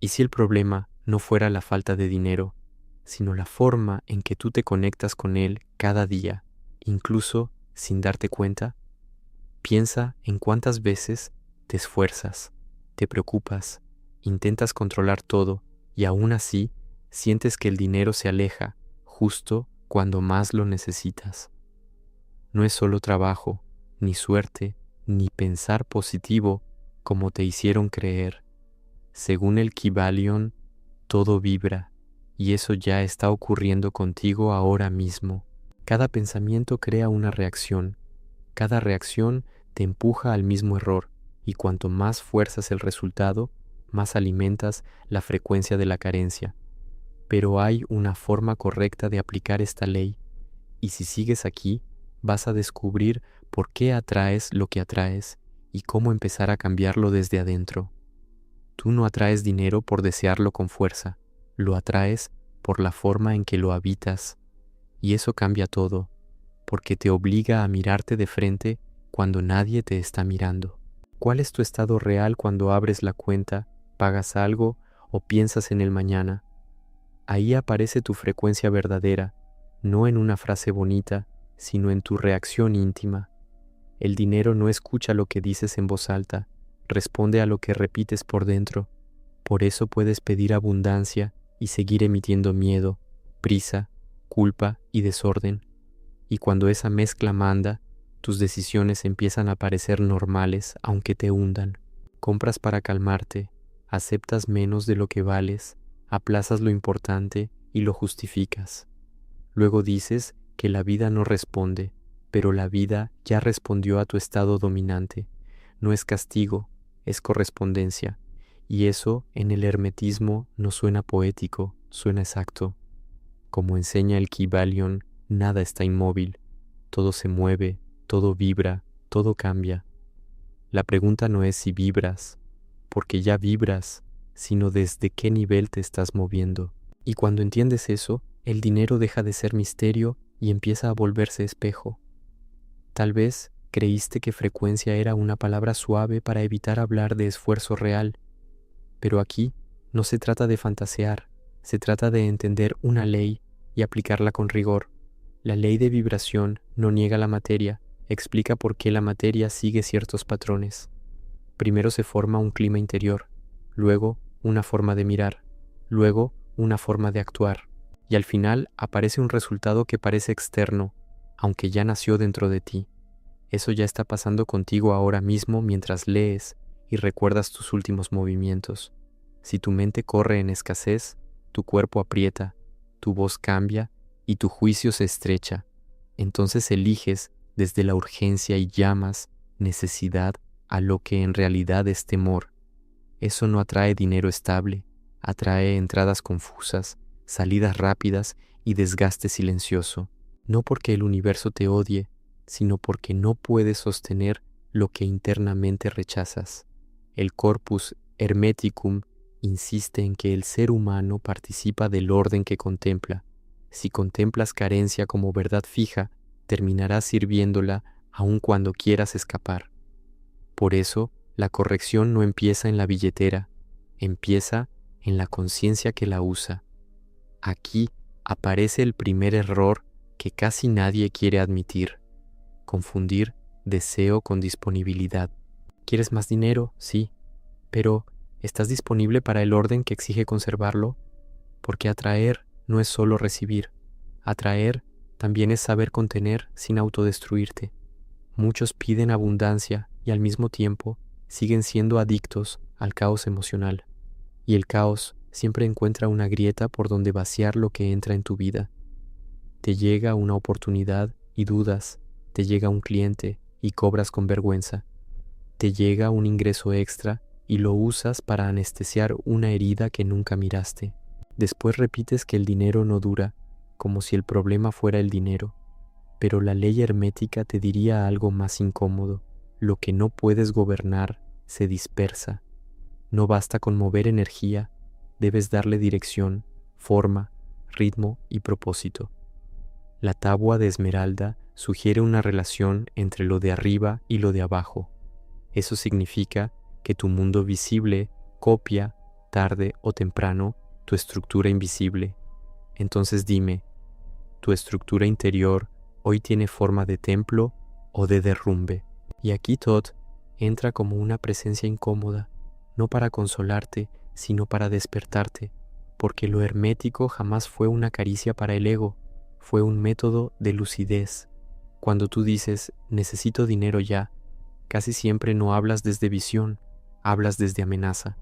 ¿Y si el problema no fuera la falta de dinero, sino la forma en que tú te conectas con él cada día, incluso sin darte cuenta? Piensa en cuántas veces te esfuerzas, te preocupas, intentas controlar todo y aún así sientes que el dinero se aleja justo cuando más lo necesitas. No es solo trabajo, ni suerte, ni pensar positivo como te hicieron creer. Según el Kybalion, todo vibra, y eso ya está ocurriendo contigo ahora mismo. Cada pensamiento crea una reacción. Cada reacción te empuja al mismo error, y cuanto más fuerzas el resultado, más alimentas la frecuencia de la carencia. Pero hay una forma correcta de aplicar esta ley, y si sigues aquí, vas a descubrir por qué atraes lo que atraes y cómo empezar a cambiarlo desde adentro. Tú no atraes dinero por desearlo con fuerza, lo atraes por la forma en que lo habitas, y eso cambia todo, porque te obliga a mirarte de frente cuando nadie te está mirando. ¿Cuál es tu estado real cuando abres la cuenta, pagas algo o piensas en el mañana? Ahí aparece tu frecuencia verdadera, no en una frase bonita, sino en tu reacción íntima. El dinero no escucha lo que dices en voz alta, responde a lo que repites por dentro. Por eso puedes pedir abundancia y seguir emitiendo miedo, prisa, culpa y desorden. Y cuando esa mezcla manda, tus decisiones empiezan a parecer normales aunque te hundan. Compras para calmarte, aceptas menos de lo que vales, aplazas lo importante y lo justificas. Luego dices que la vida no responde, pero la vida ya respondió a tu estado dominante. No es castigo, es correspondencia. Y eso en el hermetismo no suena poético, suena exacto. Como enseña el Kybalion, nada está inmóvil, todo se mueve, todo vibra, todo cambia. La pregunta no es si vibras, porque ya vibras, sino desde qué nivel te estás moviendo. Y cuando entiendes eso, el dinero deja de ser misterio y empieza a volverse espejo. Tal vez creíste que frecuencia era una palabra suave para evitar hablar de esfuerzo real, pero aquí no se trata de fantasear, se trata de entender una ley y aplicarla con rigor. La ley de vibración no niega la materia, explica por qué la materia sigue ciertos patrones. Primero se forma un clima interior, luego una forma de mirar, luego una forma de actuar, y al final aparece un resultado que parece externo, aunque ya nació dentro de ti. Eso ya está pasando contigo ahora mismo mientras lees y recuerdas tus últimos movimientos. Si tu mente corre en escasez, tu cuerpo aprieta, tu voz cambia y tu juicio se estrecha. Entonces eliges desde la urgencia y llamas necesidad a lo que en realidad es temor. Eso no atrae dinero estable, atrae entradas confusas, salidas rápidas y desgaste silencioso. No porque el universo te odie, sino porque no puedes sostener lo que internamente rechazas. El corpus hermeticum insiste en que el ser humano participa del orden que contempla. Si contemplas carencia como verdad fija, terminarás sirviéndola aun cuando quieras escapar. Por eso, la corrección no empieza en la billetera, empieza en la conciencia que la usa. Aquí aparece el primer error que casi nadie quiere admitir: confundir deseo con disponibilidad. ¿Quieres más dinero? Sí, pero ¿estás disponible para el orden que exige conservarlo? Porque atraer no es solo recibir, atraer también es saber contener sin autodestruirte. Muchos piden abundancia y al mismo tiempo siguen siendo adictos al caos emocional. Y el caos siempre encuentra una grieta por donde vaciar lo que entra en tu vida. Te llega una oportunidad y dudas, te llega un cliente y cobras con vergüenza, te llega un ingreso extra y lo usas para anestesiar una herida que nunca miraste. Después repites que el dinero no dura, como si el problema fuera el dinero. Pero la ley hermética te diría algo más incómodo: lo que no puedes gobernar se dispersa. No basta con mover energía, debes darle dirección, forma, ritmo y propósito. La tabua de esmeralda sugiere una relación entre lo de arriba y lo de abajo. Eso significa que tu mundo visible copia tarde o temprano tu estructura invisible. Entonces dime, ¿tu estructura interior hoy tiene forma de templo o de derrumbe? Y aquí Thoth entra como una presencia incómoda, no para consolarte, sino para despertarte, porque lo hermético jamás fue una caricia para el ego, fue un método de lucidez. Cuando tú dices, necesito dinero ya, casi siempre no hablas desde visión, hablas desde amenaza.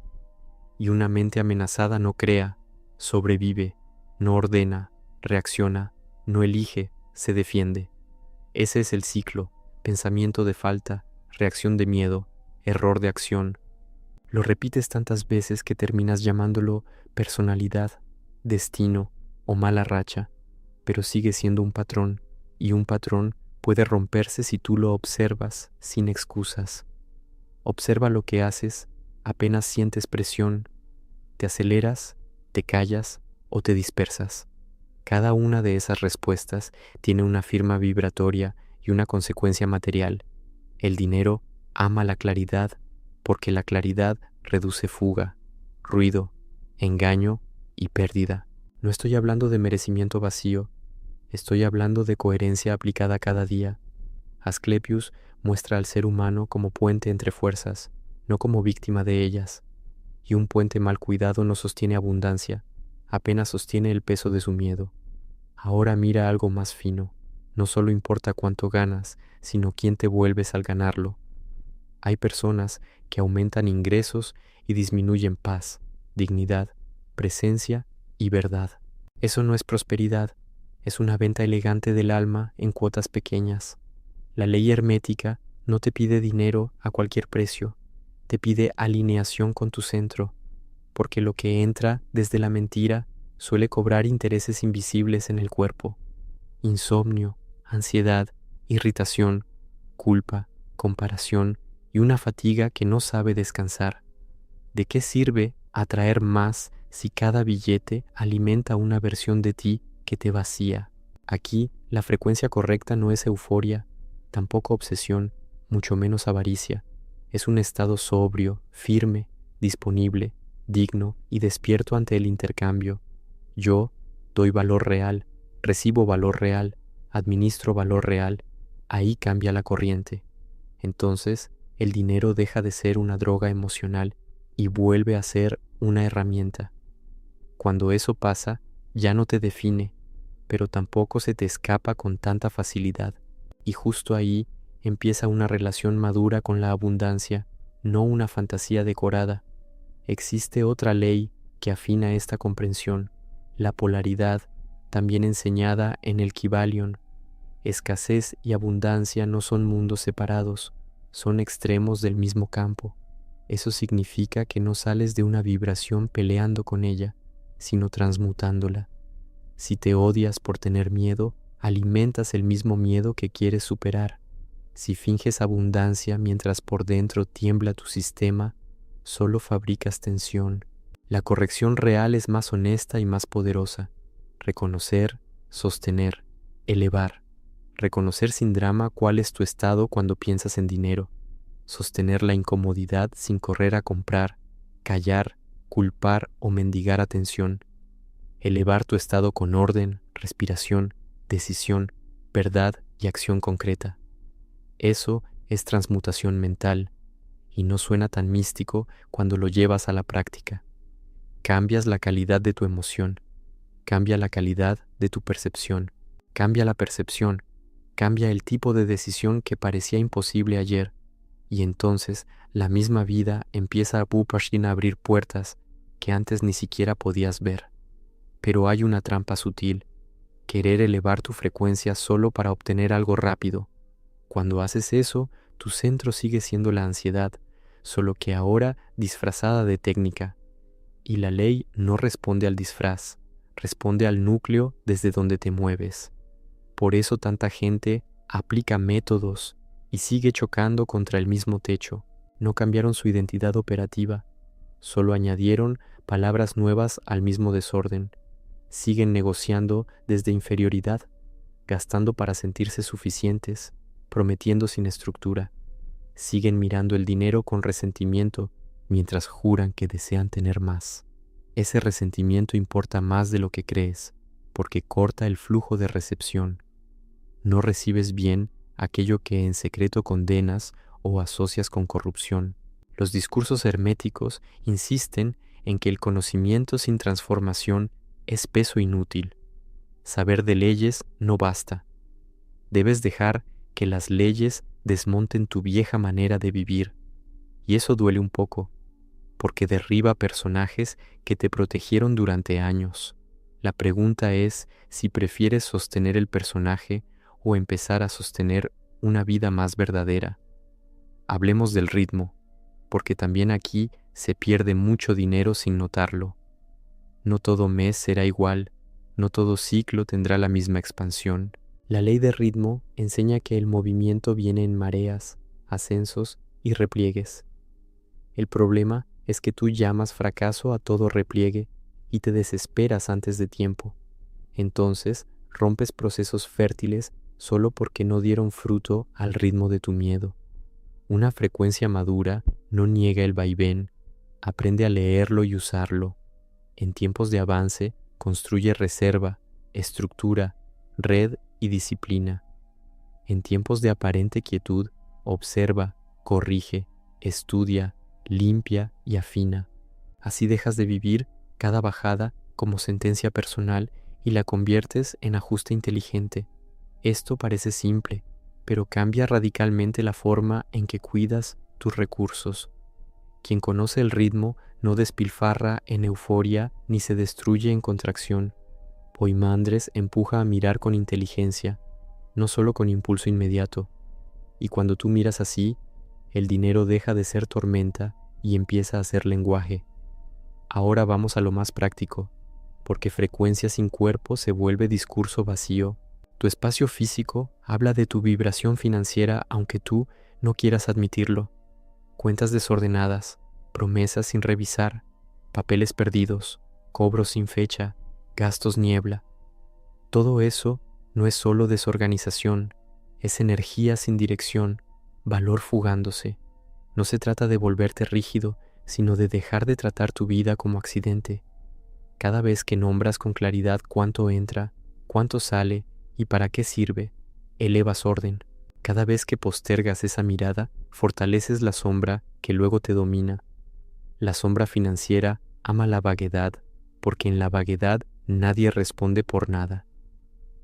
Y una mente amenazada no crea, sobrevive, no ordena, reacciona, no elige, se defiende. Ese es el ciclo: pensamiento de falta, reacción de miedo, error de acción. Lo repites tantas veces que terminas llamándolo personalidad, destino o mala racha, pero sigue siendo un patrón, y un patrón puede romperse si tú lo observas sin excusas. Observa lo que haces apenas sientes presión, te aceleras, te callas o te dispersas. Cada una de esas respuestas tiene una firma vibratoria y una consecuencia material. El dinero ama la claridad porque la claridad reduce fuga, ruido, engaño y pérdida. No estoy hablando de merecimiento vacío, estoy hablando de coherencia aplicada cada día. Asclepius muestra al ser humano como puente entre fuerzas, no como víctima de ellas. Y un puente mal cuidado no sostiene abundancia, apenas sostiene el peso de su miedo. Ahora mira algo más fino. No solo importa cuánto ganas, sino quién te vuelves al ganarlo. Hay personas que aumentan ingresos y disminuyen paz, dignidad, presencia y verdad. Eso no es prosperidad, es una venta elegante del alma en cuotas pequeñas. La ley hermética no te pide dinero a cualquier precio, te pide alineación con tu centro, porque lo que entra desde la mentira suele cobrar intereses invisibles en el cuerpo: insomnio, ansiedad, irritación, culpa, comparación y una fatiga que no sabe descansar. ¿De qué sirve atraer más si cada billete alimenta una versión de ti que te vacía? Aquí la frecuencia correcta no es euforia, tampoco obsesión, mucho menos avaricia. Es un estado sobrio, firme, disponible, digno y despierto ante el intercambio. Yo doy valor real, recibo valor real, administro valor real. Ahí cambia la corriente. Entonces, el dinero deja de ser una droga emocional y vuelve a ser una herramienta. Cuando eso pasa, ya no te define, pero tampoco se te escapa con tanta facilidad. Y justo ahí empieza una relación madura con la abundancia, no una fantasía decorada. Existe otra ley que afina esta comprensión: la polaridad, también enseñada en el Kybalion. Escasez y abundancia no son mundos separados, son extremos del mismo campo. Eso significa que no sales de una vibración peleando con ella, sino transmutándola. Si te odias por tener miedo, alimentas el mismo miedo que quieres superar. Si finges abundancia mientras por dentro tiembla tu sistema, solo fabricas tensión. La corrección real es más honesta y más poderosa. Reconocer, sostener, elevar. Reconocer sin drama cuál es tu estado cuando piensas en dinero. Sostener la incomodidad sin correr a comprar, callar, culpar o mendigar atención. Elevar tu estado con orden, respiración, decisión, verdad y acción concreta. Eso es transmutación mental, y no suena tan místico cuando lo llevas a la práctica. Cambias la calidad de tu emoción, cambia la calidad de tu percepción, cambia la percepción, cambia el tipo de decisión que parecía imposible ayer, y entonces la misma vida empieza a abrir puertas que antes ni siquiera podías ver. Pero hay una trampa sutil: querer elevar tu frecuencia solo para obtener algo rápido. Cuando haces eso, tu centro sigue siendo la ansiedad, solo que ahora disfrazada de técnica. Y la ley no responde al disfraz, responde al núcleo desde donde te mueves. Por eso tanta gente aplica métodos y sigue chocando contra el mismo techo. No cambiaron su identidad operativa, solo añadieron palabras nuevas al mismo desorden. Siguen negociando desde inferioridad, gastando para sentirse suficientes, prometiendo sin estructura. Siguen mirando el dinero con resentimiento, mientras juran que desean tener más. Ese resentimiento importa más de lo que crees, porque corta el flujo de recepción. No recibes bien aquello que en secreto condenas o asocias con corrupción. Los discursos herméticos insisten en que el conocimiento sin transformación es peso inútil. Saber de leyes no basta. Debes dejar que las leyes desmonten tu vieja manera de vivir. Y eso duele un poco, porque derriba personajes que te protegieron durante años. La pregunta es si prefieres sostener el personaje o empezar a sostener una vida más verdadera. Hablemos del ritmo, porque también aquí se pierde mucho dinero sin notarlo. No todo mes será igual, no todo ciclo tendrá la misma expansión. La ley de ritmo enseña que el movimiento viene en mareas, ascensos y repliegues. El problema es que tú llamas fracaso a todo repliegue y te desesperas antes de tiempo. Entonces rompes procesos fértiles solo porque no dieron fruto al ritmo de tu miedo. Una frecuencia madura no niega el vaivén, aprende a leerlo y usarlo. En tiempos de avance, construye reserva, estructura, red y disciplina. En tiempos de aparente quietud, observa, corrige, estudia, limpia y afina. Así dejas de vivir cada bajada como sentencia personal y la conviertes en ajuste inteligente. Esto parece simple, pero cambia radicalmente la forma en que cuidas tus recursos. Quien conoce el ritmo no despilfarra en euforia ni se destruye en contracción. Poimandres empuja a mirar con inteligencia, no solo con impulso inmediato. Y cuando tú miras así, el dinero deja de ser tormenta y empieza a ser lenguaje. Ahora vamos a lo más práctico, porque frecuencia sin cuerpo se vuelve discurso vacío. Tu espacio físico habla de tu vibración financiera aunque tú no quieras admitirlo. Cuentas desordenadas, promesas sin revisar, papeles perdidos, cobros sin fecha, gastos niebla. Todo eso no es solo desorganización, es energía sin dirección, valor fugándose. No se trata de volverte rígido, sino de dejar de tratar tu vida como accidente. Cada vez que nombras con claridad cuánto entra, cuánto sale y para qué sirve, elevas orden. Cada vez que postergas esa mirada, fortaleces la sombra que luego te domina. La sombra financiera ama la vaguedad, porque en la vaguedad nadie responde por nada.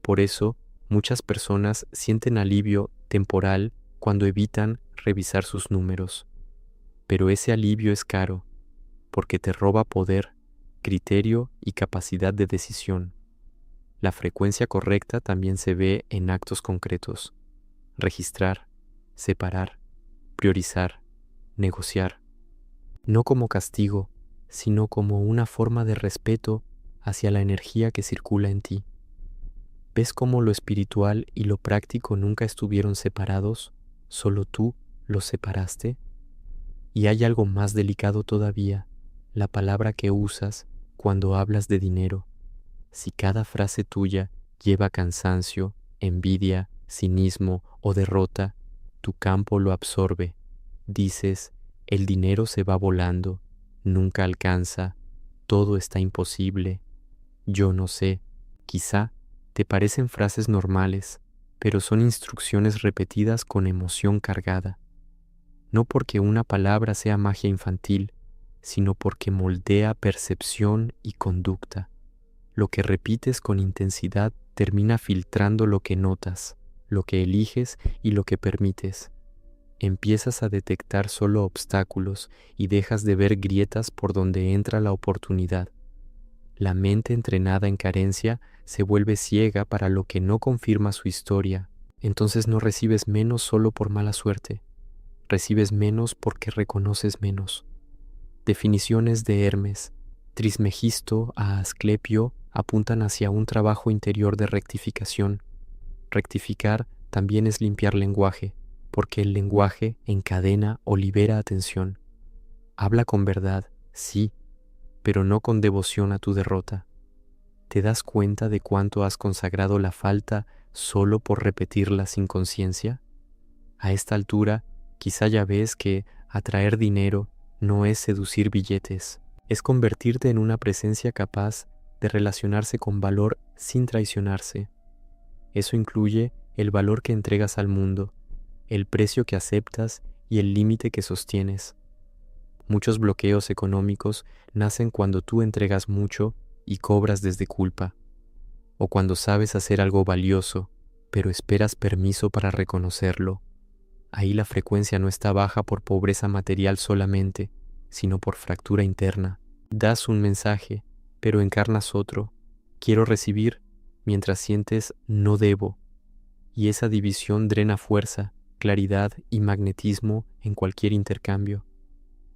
Por eso, muchas personas sienten alivio temporal cuando evitan revisar sus números. Pero ese alivio es caro, porque te roba poder, criterio y capacidad de decisión. La frecuencia correcta también se ve en actos concretos. Registrar, separar, priorizar, negociar. No como castigo, sino como una forma de respeto hacia la energía que circula en ti. ¿Ves cómo lo espiritual y lo práctico nunca estuvieron separados? ¿Solo tú los separaste? Y hay algo más delicado todavía, la palabra que usas cuando hablas de dinero. Si cada frase tuya lleva cansancio, envidia, cinismo o derrota, tu campo lo absorbe. Dices, el dinero se va volando, nunca alcanza, todo está imposible, yo no sé. Quizá te parecen frases normales, pero son instrucciones repetidas con emoción cargada. No porque una palabra sea magia infantil, sino porque moldea percepción y conducta. Lo que repites con intensidad termina filtrando lo que notas, lo que eliges y lo que permites. Empiezas a detectar solo obstáculos y dejas de ver grietas por donde entra la oportunidad. La mente entrenada en carencia se vuelve ciega para lo que no confirma su historia. Entonces no recibes menos solo por mala suerte. Recibes menos porque reconoces menos. Definiciones de Hermes, Trismegisto a Asclepio apuntan hacia un trabajo interior de rectificación. Rectificar también es limpiar lenguaje, porque el lenguaje encadena o libera atención. Habla con verdad, sí, pero no con devoción a tu derrota. ¿Te das cuenta de cuánto has consagrado la falta solo por repetirla sin conciencia? A esta altura, quizá ya ves que atraer dinero no es seducir billetes, es convertirte en una presencia capaz de relacionarse con valor sin traicionarse. Eso incluye el valor que entregas al mundo, el precio que aceptas y el límite que sostienes. Muchos bloqueos económicos nacen cuando tú entregas mucho y cobras desde culpa, o cuando sabes hacer algo valioso, pero esperas permiso para reconocerlo. Ahí la frecuencia no está baja por pobreza material solamente, sino por fractura interna. Das un mensaje, pero encarnas otro. Quiero recibir, mientras sientes no debo. Y esa división drena fuerza, claridad y magnetismo en cualquier intercambio.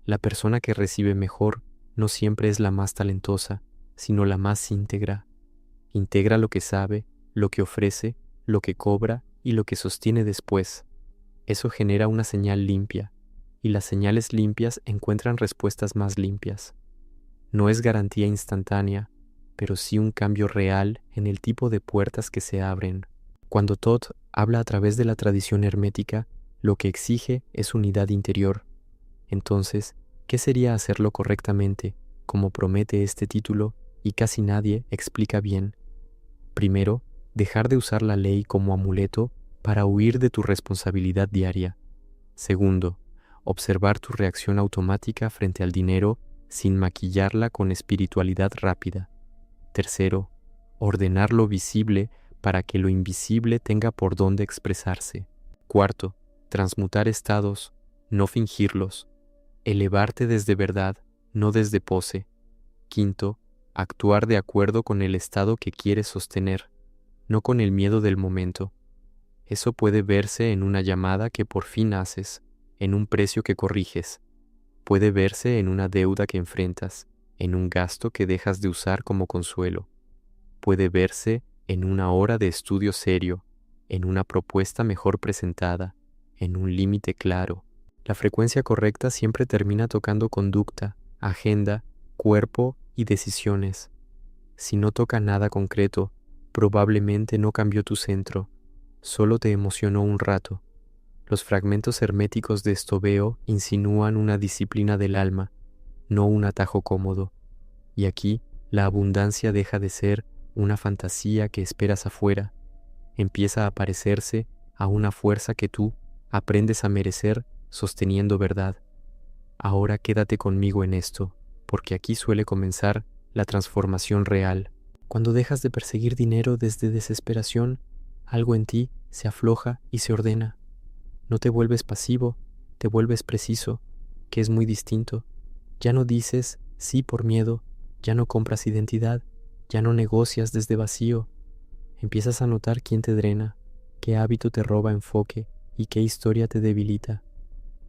La persona que recibe mejor no siempre es la más talentosa, sino la más íntegra. Integra lo que sabe, lo que ofrece, lo que cobra y lo que sostiene después. Eso genera una señal limpia, y las señales limpias encuentran respuestas más limpias. No es garantía instantánea, pero sí un cambio real en el tipo de puertas que se abren. Cuando Todd habla a través de la tradición hermética, lo que exige es unidad interior. Entonces, ¿qué sería hacerlo correctamente, como promete este título y casi nadie explica bien? Primero, dejar de usar la ley como amuleto para huir de tu responsabilidad diaria. Segundo, observar tu reacción automática frente al dinero sin maquillarla con espiritualidad rápida. Tercero, ordenar lo visible para que lo invisible tenga por dónde expresarse. Cuarto, transmutar estados, no fingirlos. Elevarte desde verdad, no desde pose. Quinto, actuar de acuerdo con el estado que quieres sostener, no con el miedo del momento. Eso puede verse en una llamada que por fin haces, en un precio que corriges. Puede verse en una deuda que enfrentas, en un gasto que dejas de usar como consuelo. Puede verse en una hora de estudio serio, en una propuesta mejor presentada, en un límite claro. La frecuencia correcta siempre termina tocando conducta, agenda, cuerpo y decisiones. Si no toca nada concreto, probablemente no cambió tu centro, solo te emocionó un rato. Los fragmentos herméticos de Estobeo insinúan una disciplina del alma, no un atajo cómodo. Y aquí la abundancia deja de ser una fantasía que esperas afuera, empieza a parecerse a una fuerza que tú aprendes a merecer sosteniendo verdad. Ahora quédate conmigo en esto, porque aquí suele comenzar la transformación real. Cuando dejas de perseguir dinero desde desesperación, algo en ti se afloja y se ordena. No te vuelves pasivo, te vuelves preciso, que es muy distinto. Ya no dices sí por miedo, ya no compras identidad, ya no negocias desde vacío. Empiezas a notar quién te drena, qué hábito te roba enfoque y qué historia te debilita.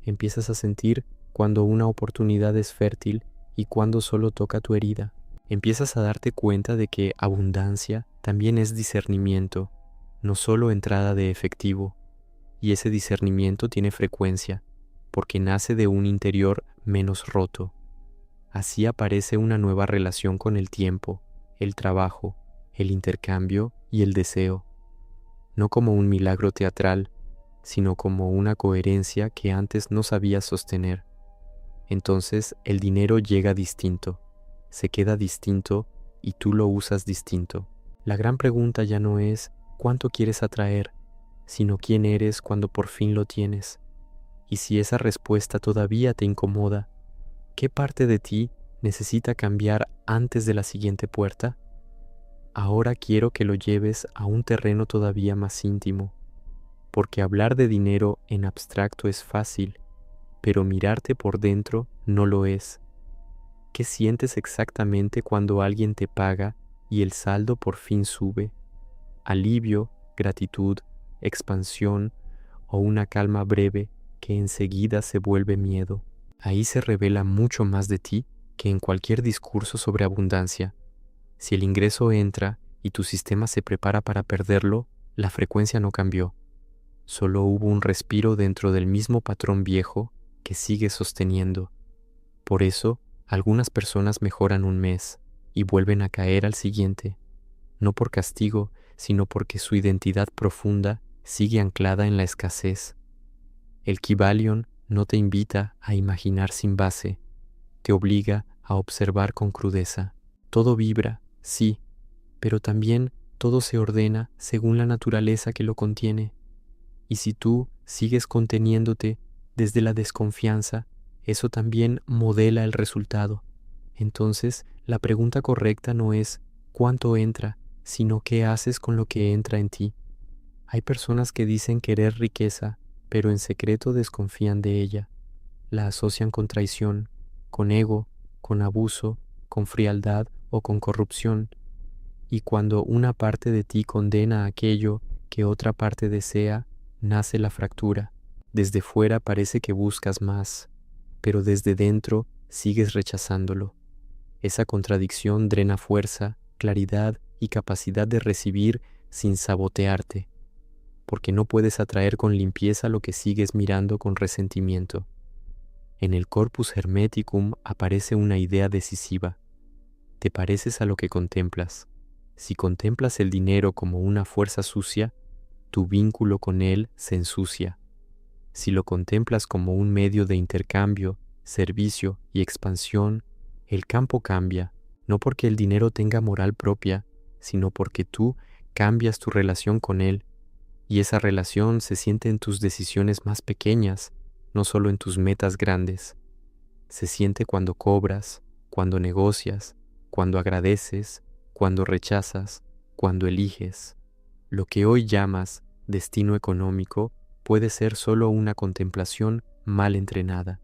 Empiezas a sentir cuando una oportunidad es fértil y cuando solo toca tu herida. Empiezas a darte cuenta de que abundancia también es discernimiento, no solo entrada de efectivo. Y ese discernimiento tiene frecuencia, porque nace de un interior menos roto. Así aparece una nueva relación con el tiempo, el trabajo, el intercambio y el deseo, no como un milagro teatral, sino como una coherencia que antes no sabías sostener. Entonces el dinero llega distinto, se queda distinto y tú lo usas distinto. La gran pregunta ya no es ¿cuánto quieres atraer?, sino quién eres cuando por fin lo tienes. Y si esa respuesta todavía te incomoda, ¿qué parte de ti necesita cambiar antes de la siguiente puerta? Ahora quiero que lo lleves a un terreno todavía más íntimo, porque hablar de dinero en abstracto es fácil, pero mirarte por dentro no lo es. ¿Qué sientes exactamente cuando alguien te paga y el saldo por fin sube? ¿Alivio, gratitud, expansión o una calma breve que enseguida se vuelve miedo? Ahí se revela mucho más de ti que en cualquier discurso sobre abundancia. Si el ingreso entra y tu sistema se prepara para perderlo, la frecuencia no cambió. Solo hubo un respiro dentro del mismo patrón viejo que sigue sosteniendo. Por eso, algunas personas mejoran un mes y vuelven a caer al siguiente, no por castigo, sino porque su identidad profunda sigue anclada en la escasez. El Kybalion no te invita a imaginar sin base, te obliga a observar con crudeza. Todo vibra, sí, pero también todo se ordena según la naturaleza que lo contiene. Y si tú sigues conteniéndote desde la desconfianza, eso también modela el resultado. Entonces, la pregunta correcta no es cuánto entra, sino qué haces con lo que entra en ti. Hay personas que dicen querer riqueza, pero en secreto desconfían de ella. La asocian con traición, con ego, con abuso, con frialdad o con corrupción. Y cuando una parte de ti condena aquello que otra parte desea, nace la fractura. Desde fuera parece que buscas más, pero desde dentro sigues rechazándolo. Esa contradicción drena fuerza, claridad y capacidad de recibir sin sabotearte, porque no puedes atraer con limpieza lo que sigues mirando con resentimiento. En el Corpus Hermeticum aparece una idea decisiva. Te pareces a lo que contemplas. Si contemplas el dinero como una fuerza sucia, tu vínculo con él se ensucia. Si lo contemplas como un medio de intercambio, servicio y expansión, el campo cambia, no porque el dinero tenga moral propia, sino porque tú cambias tu relación con él, y esa relación se siente en tus decisiones más pequeñas, no solo en tus metas grandes. Se siente cuando cobras, cuando negocias, cuando agradeces, cuando rechazas, cuando eliges. Lo que hoy llamas destino económico puede ser solo una contemplación mal entrenada.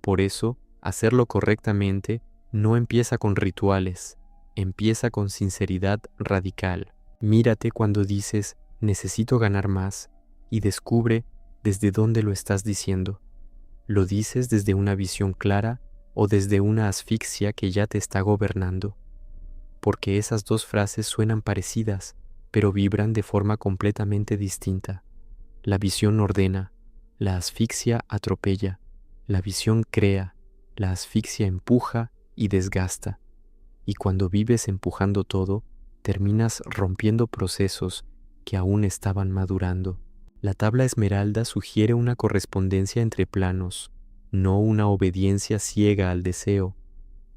Por eso, hacerlo correctamente no empieza con rituales, empieza con sinceridad radical. Mírate cuando dices, necesito ganar más, y descubre desde dónde lo estás diciendo. ¿Lo dices desde una visión clara o desde una asfixia que ya te está gobernando? Porque esas dos frases suenan parecidas, pero vibran de forma completamente distinta. La visión ordena, la asfixia atropella, la visión crea, la asfixia empuja y desgasta. Y cuando vives empujando todo, terminas rompiendo procesos que aún estaban madurando. La tabla esmeralda sugiere una correspondencia entre planos, no una obediencia ciega al deseo.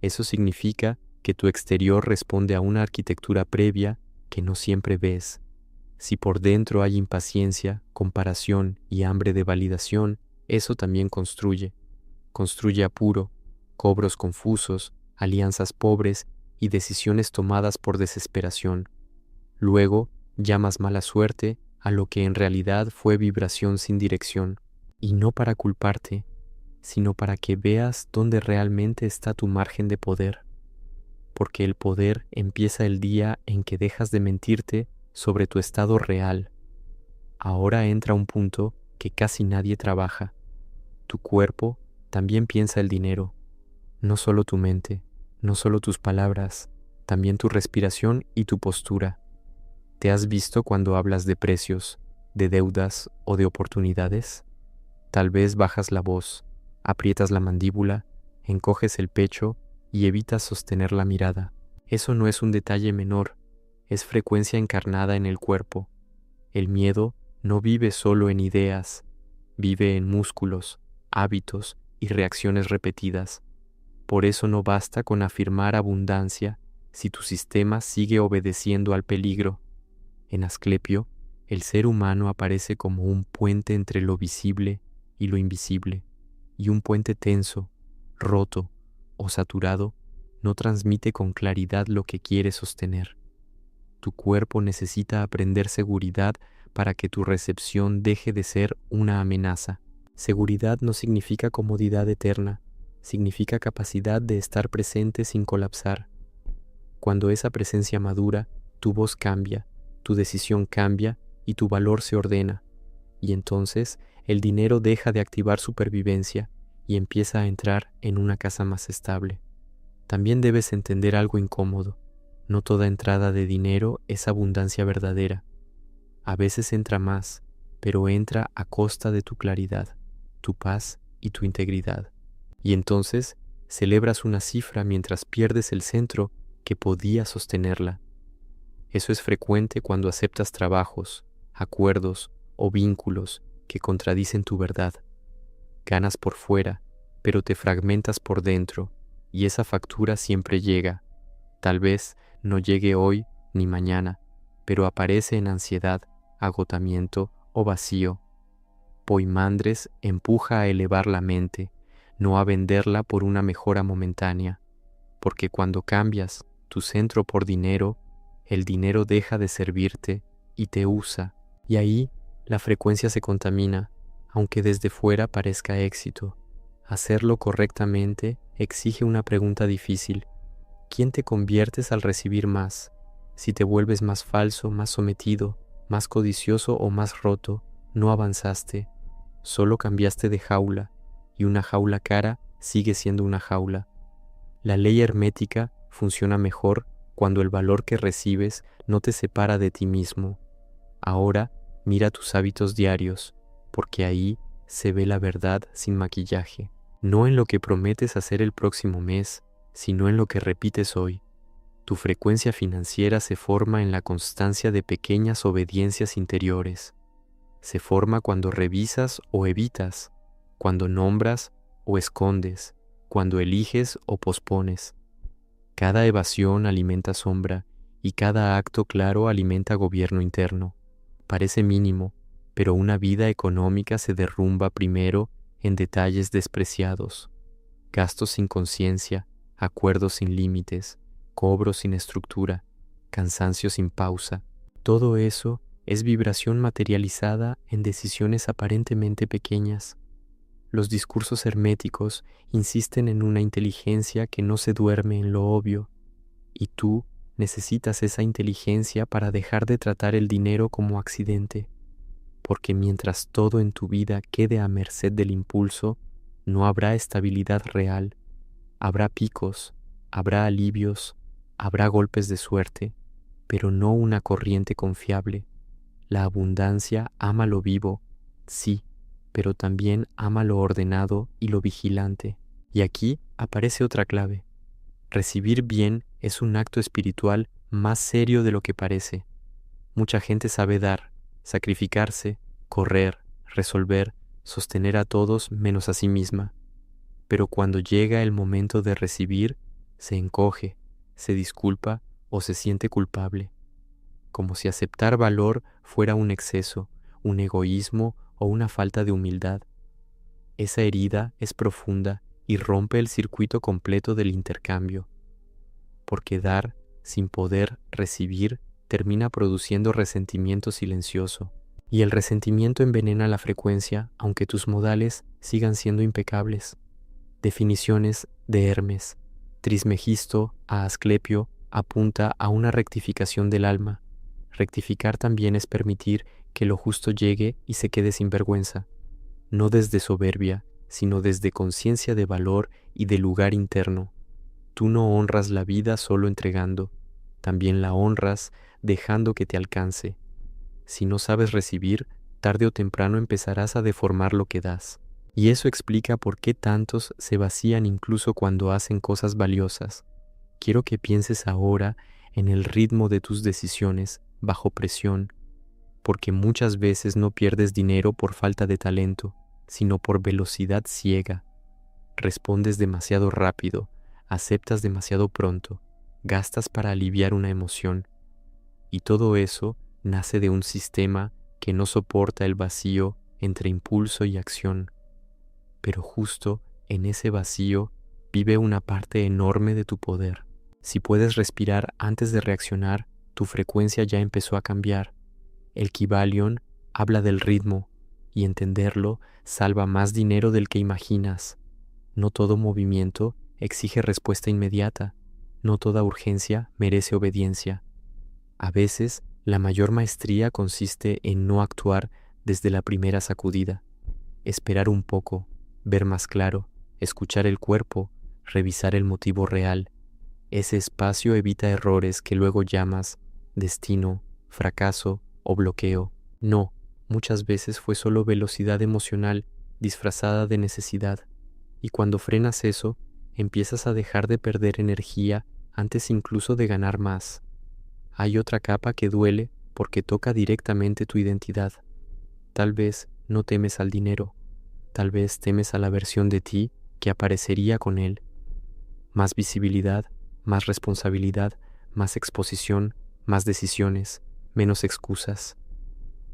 Eso significa que tu exterior responde a una arquitectura previa que no siempre ves. Si por dentro hay impaciencia, comparación y hambre de validación, eso también construye. Construye apuro, cobros confusos, alianzas pobres y decisiones tomadas por desesperación. Luego, llamas mala suerte a lo que en realidad fue vibración sin dirección, y no para culparte, sino para que veas dónde realmente está tu margen de poder. Porque el poder empieza el día en que dejas de mentirte sobre tu estado real. Ahora entra un punto que casi nadie trabaja. Tu cuerpo también piensa el dinero, no solo tu mente, no solo tus palabras, también tu respiración y tu postura. ¿Te has visto cuando hablas de precios, de deudas o de oportunidades? Tal vez bajas la voz, aprietas la mandíbula, encoges el pecho y evitas sostener la mirada. Eso no es un detalle menor, es frecuencia encarnada en el cuerpo. El miedo no vive solo en ideas, vive en músculos, hábitos y reacciones repetidas. Por eso no basta con afirmar abundancia si tu sistema sigue obedeciendo al peligro. En Asclepio, el ser humano aparece como un puente entre lo visible y lo invisible, y un puente tenso, roto o saturado no transmite con claridad lo que quiere sostener. Tu cuerpo necesita aprender seguridad para que tu recepción deje de ser una amenaza. Seguridad no significa comodidad eterna, significa capacidad de estar presente sin colapsar. Cuando esa presencia madura, tu voz cambia, tu decisión cambia y tu valor se ordena. Y entonces el dinero deja de activar supervivencia y empieza a entrar en una casa más estable. También debes entender algo incómodo. No toda entrada de dinero es abundancia verdadera. A veces entra más, pero entra a costa de tu claridad, tu paz y tu integridad. Y entonces celebras una cifra mientras pierdes el centro que podía sostenerla. Eso es frecuente cuando aceptas trabajos, acuerdos o vínculos que contradicen tu verdad. Ganas por fuera, pero te fragmentas por dentro, y esa factura siempre llega. Tal vez no llegue hoy ni mañana, pero aparece en ansiedad, agotamiento o vacío. Poimandres empuja a elevar la mente, no a venderla por una mejora momentánea, porque cuando cambias tu centro por dinero, el dinero deja de servirte y te usa, y ahí la frecuencia se contamina, aunque desde fuera parezca éxito. Hacerlo correctamente exige una pregunta difícil. ¿Quién te conviertes al recibir más? Si te vuelves más falso, más sometido, más codicioso o más roto, no avanzaste, solo cambiaste de jaula, y una jaula cara sigue siendo una jaula. La ley hermética funciona mejor cuando el valor que recibes no te separa de ti mismo. Ahora mira tus hábitos diarios, porque ahí se ve la verdad sin maquillaje, no en lo que prometes hacer el próximo mes, sino en lo que repites hoy. Tu frecuencia financiera se forma en la constancia de pequeñas obediencias interiores. Se forma cuando revisas o evitas, cuando nombras o escondes, cuando eliges o pospones. Cada evasión alimenta sombra y cada acto claro alimenta gobierno interno. Parece mínimo, pero una vida económica se derrumba primero en detalles despreciados. Gastos sin conciencia, acuerdos sin límites, cobros sin estructura, cansancio sin pausa. Todo eso es vibración materializada en decisiones aparentemente pequeñas. Los discursos herméticos insisten en una inteligencia que no se duerme en lo obvio, y tú necesitas esa inteligencia para dejar de tratar el dinero como accidente, porque mientras todo en tu vida quede a merced del impulso, no habrá estabilidad real. Habrá picos, habrá alivios, habrá golpes de suerte, pero no una corriente confiable. La abundancia ama lo vivo, sí, pero también ama lo ordenado y lo vigilante. Y aquí aparece otra clave. Recibir bien es un acto espiritual más serio de lo que parece. Mucha gente sabe dar, sacrificarse, correr, resolver, sostener a todos menos a sí misma. Pero cuando llega el momento de recibir, se encoge, se disculpa o se siente culpable, como si aceptar valor fuera un exceso, un egoísmo o una falta de humildad. Esa herida es profunda y rompe el circuito completo del intercambio, porque dar sin poder recibir termina produciendo resentimiento silencioso, y el resentimiento envenena la frecuencia aunque tus modales sigan siendo impecables. Definiciones de Hermes. Trismegisto a Asclepio apunta a una rectificación del alma. Rectificar también es permitir que lo justo llegue y se quede sin vergüenza, no desde soberbia, sino desde conciencia de valor y de lugar interno. Tú no honras la vida solo entregando, también la honras dejando que te alcance. Si no sabes recibir, tarde o temprano empezarás a deformar lo que das. Y eso explica por qué tantos se vacían incluso cuando hacen cosas valiosas. Quiero que pienses ahora en el ritmo de tus decisiones bajo presión, porque muchas veces no pierdes dinero por falta de talento, sino por velocidad ciega. Respondes demasiado rápido, aceptas demasiado pronto, gastas para aliviar una emoción, y todo eso nace de un sistema que no soporta el vacío entre impulso y acción. Pero justo en ese vacío vive una parte enorme de tu poder. Si puedes respirar antes de reaccionar, tu frecuencia ya empezó a cambiar. El Kybalion habla del ritmo, y entenderlo salva más dinero del que imaginas. No todo movimiento exige respuesta inmediata. No toda urgencia merece obediencia. A veces, la mayor maestría consiste en no actuar desde la primera sacudida. Esperar un poco, ver más claro, escuchar el cuerpo, revisar el motivo real. Ese espacio evita errores que luego llamas destino, fracaso o bloqueo. No, muchas veces fue solo velocidad emocional disfrazada de necesidad. Y cuando frenas eso, empiezas a dejar de perder energía antes incluso de ganar más. Hay otra capa que duele porque toca directamente tu identidad. Tal vez no temes al dinero, tal vez temes a la versión de ti que aparecería con él. Más visibilidad, más responsabilidad, más exposición, más decisiones, menos excusas.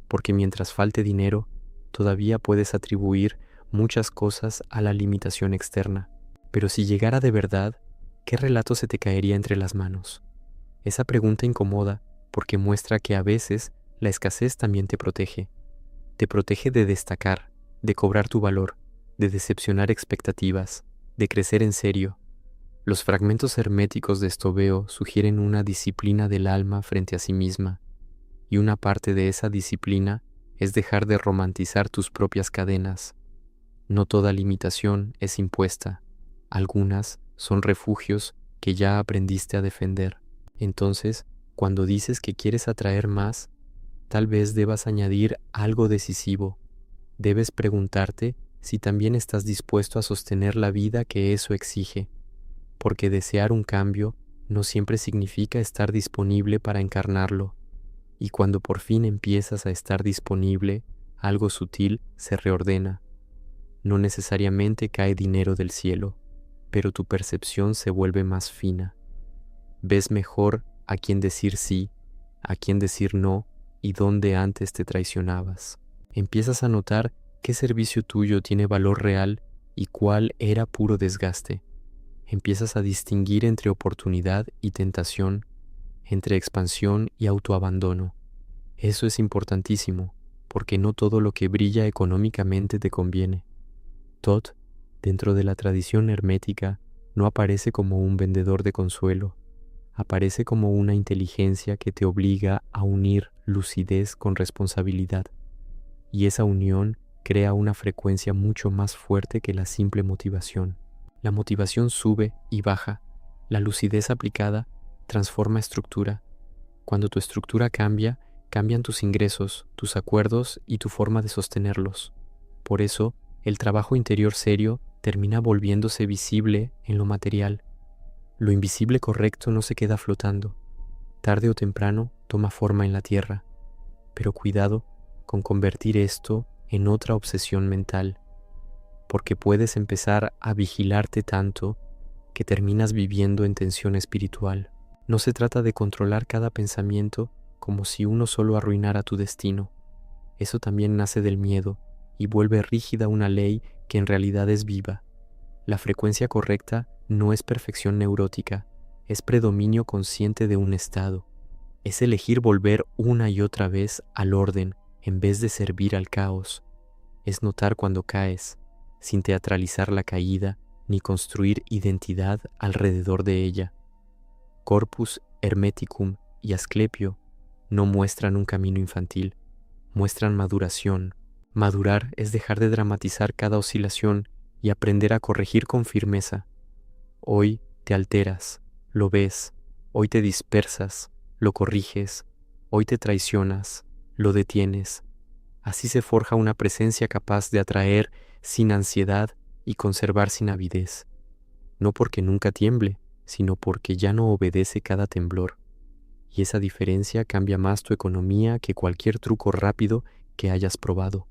Porque mientras falte dinero, todavía puedes atribuir muchas cosas a la limitación externa. Pero si llegara de verdad, ¿qué relato se te caería entre las manos? Esa pregunta incomoda porque muestra que a veces la escasez también te protege. Te protege de destacar, de cobrar tu valor, de decepcionar expectativas, de crecer en serio. Los fragmentos herméticos de Estobeo sugieren una disciplina del alma frente a sí misma, y una parte de esa disciplina es dejar de romantizar tus propias cadenas. No toda limitación es impuesta, algunas son refugios que ya aprendiste a defender. Entonces, cuando dices que quieres atraer más, tal vez debas añadir algo decisivo. Debes preguntarte si también estás dispuesto a sostener la vida que eso exige, porque desear un cambio no siempre significa estar disponible para encarnarlo. Y cuando por fin empiezas a estar disponible, algo sutil se reordena. No necesariamente cae dinero del cielo, pero tu percepción se vuelve más fina. Ves mejor a quién decir sí, a quién decir no y dónde antes te traicionabas. Empiezas a notar qué servicio tuyo tiene valor real y cuál era puro desgaste. Empiezas a distinguir entre oportunidad y tentación, entre expansión y autoabandono. Eso es importantísimo, porque no todo lo que brilla económicamente te conviene. Thoth, dentro de la tradición hermética, no aparece como un vendedor de consuelo, aparece como una inteligencia que te obliga a unir lucidez con responsabilidad, y esa unión crea una frecuencia mucho más fuerte que la simple motivación. La motivación sube y baja, la lucidez aplicada transforma estructura. Cuando tu estructura cambia, cambian tus ingresos, tus acuerdos y tu forma de sostenerlos. Por eso, el trabajo interior serio termina volviéndose visible en lo material. Lo invisible correcto no se queda flotando. Tarde o temprano toma forma en la tierra. Pero cuidado con convertir esto en otra obsesión mental, porque puedes empezar a vigilarte tanto que terminas viviendo en tensión espiritual. No se trata de controlar cada pensamiento como si uno solo arruinara tu destino. Eso también nace del miedo y vuelve rígida una ley que en realidad es viva. La frecuencia correcta no es perfección neurótica, es predominio consciente de un estado. Es elegir volver una y otra vez al orden en vez de servir al caos. Es notar cuando caes, sin teatralizar la caída ni construir identidad alrededor de ella. Corpus Hermeticum y Asclepio no muestran un camino infantil, muestran maduración. Madurar es dejar de dramatizar cada oscilación y aprender a corregir con firmeza. Hoy te alteras, lo ves, hoy te dispersas, lo corriges, hoy te traicionas, lo detienes. Así se forja una presencia capaz de atraer sin ansiedad y conservar sin avidez, no porque nunca tiemble, sino porque ya no obedece cada temblor. Y esa diferencia cambia más tu economía que cualquier truco rápido que hayas probado.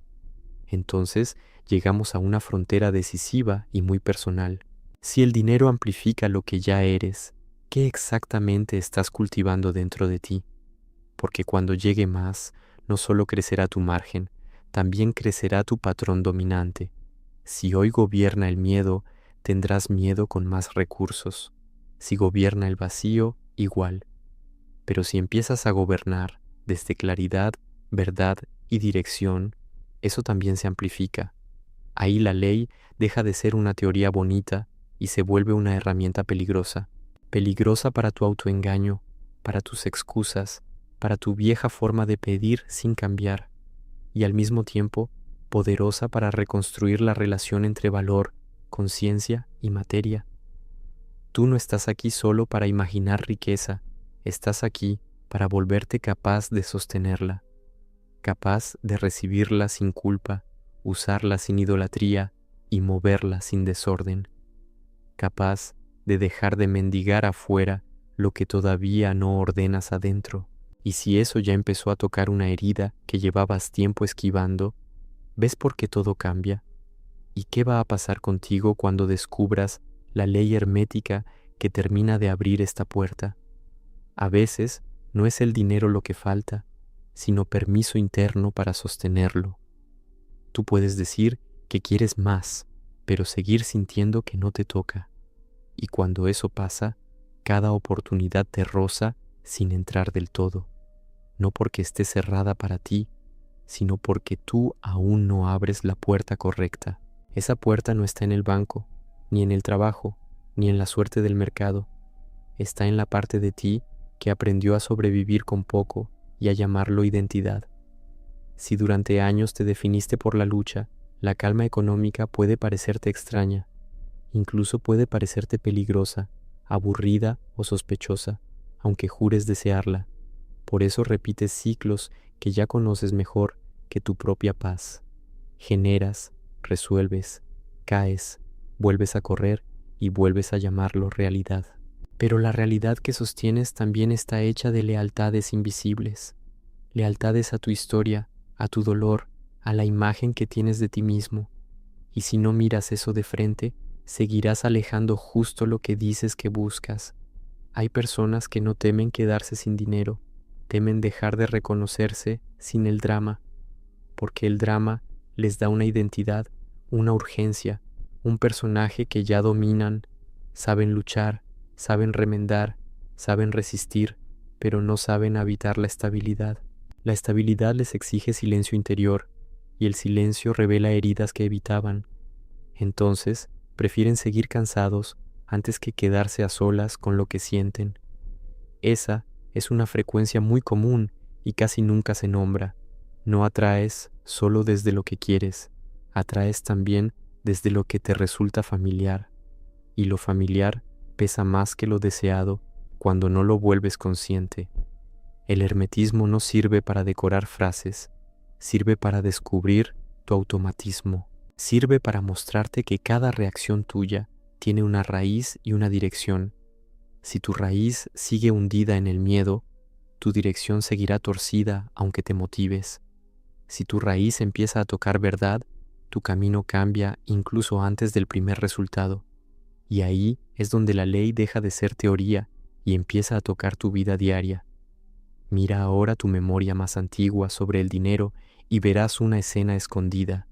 Entonces llegamos a una frontera decisiva y muy personal. Si el dinero amplifica lo que ya eres, ¿qué exactamente estás cultivando dentro de ti? Porque cuando llegue más, no solo crecerá tu margen, también crecerá tu patrón dominante. Si hoy gobierna el miedo, tendrás miedo con más recursos. Si gobierna el vacío, igual. Pero si empiezas a gobernar desde claridad, verdad y dirección, eso también se amplifica. Ahí la ley deja de ser una teoría bonita y se vuelve una herramienta peligrosa. Peligrosa para tu autoengaño, para tus excusas, para tu vieja forma de pedir sin cambiar, y al mismo tiempo poderosa para reconstruir la relación entre valor, conciencia y materia. Tú no estás aquí solo para imaginar riqueza, estás aquí para volverte capaz de sostenerla, capaz de recibirla sin culpa, usarla sin idolatría y moverla sin desorden, capaz de dejar de mendigar afuera lo que todavía no ordenas adentro. Y si eso ya empezó a tocar una herida que llevabas tiempo esquivando, ¿ves por qué todo cambia? ¿Y qué va a pasar contigo cuando descubras la ley hermética que termina de abrir esta puerta? A veces no es el dinero lo que falta, sino permiso interno para sostenerlo. Tú puedes decir que quieres más, pero seguir sintiendo que no te toca. Y cuando eso pasa, cada oportunidad te roza sin entrar del todo, no porque esté cerrada para ti, sino porque tú aún no abres la puerta correcta. Esa puerta no está en el banco, ni en el trabajo, ni en la suerte del mercado. Está en la parte de ti que aprendió a sobrevivir con poco y a llamarlo identidad. Si durante años te definiste por la lucha, la calma económica puede parecerte extraña, incluso puede parecerte peligrosa, aburrida o sospechosa, aunque jures desearla. Por eso repites ciclos que ya conoces mejor que tu propia paz. Generas, resuelves, caes, vuelves a correr y vuelves a llamarlo realidad. Pero la realidad que sostienes también está hecha de lealtades invisibles, lealtades a tu historia, a tu dolor, a la imagen que tienes de ti mismo. Y si no miras eso de frente, seguirás alejando justo lo que dices que buscas. Hay personas que no temen quedarse sin dinero, temen dejar de reconocerse sin el drama, porque el drama les da una identidad, una urgencia, un personaje que ya dominan, saben luchar, saben remendar, saben resistir, pero no saben habitar la estabilidad. La estabilidad les exige silencio interior, y el silencio revela heridas que evitaban. Entonces, prefieren seguir cansados antes que quedarse a solas con lo que sienten. Esa es una frecuencia muy común y casi nunca se nombra. No atraes solo desde lo que quieres, atraes también desde lo que te resulta familiar, y lo familiar pesa más que lo deseado cuando no lo vuelves consciente. El hermetismo no sirve para decorar frases, sirve para descubrir tu automatismo, sirve para mostrarte que cada reacción tuya tiene una raíz y una dirección. Si tu raíz sigue hundida en el miedo, tu dirección seguirá torcida aunque te motives. Si tu raíz empieza a tocar verdad, tu camino cambia incluso antes del primer resultado. Y ahí es donde la ley deja de ser teoría y empieza a tocar tu vida diaria. Mira ahora tu memoria más antigua sobre el dinero y verás una escena escondida.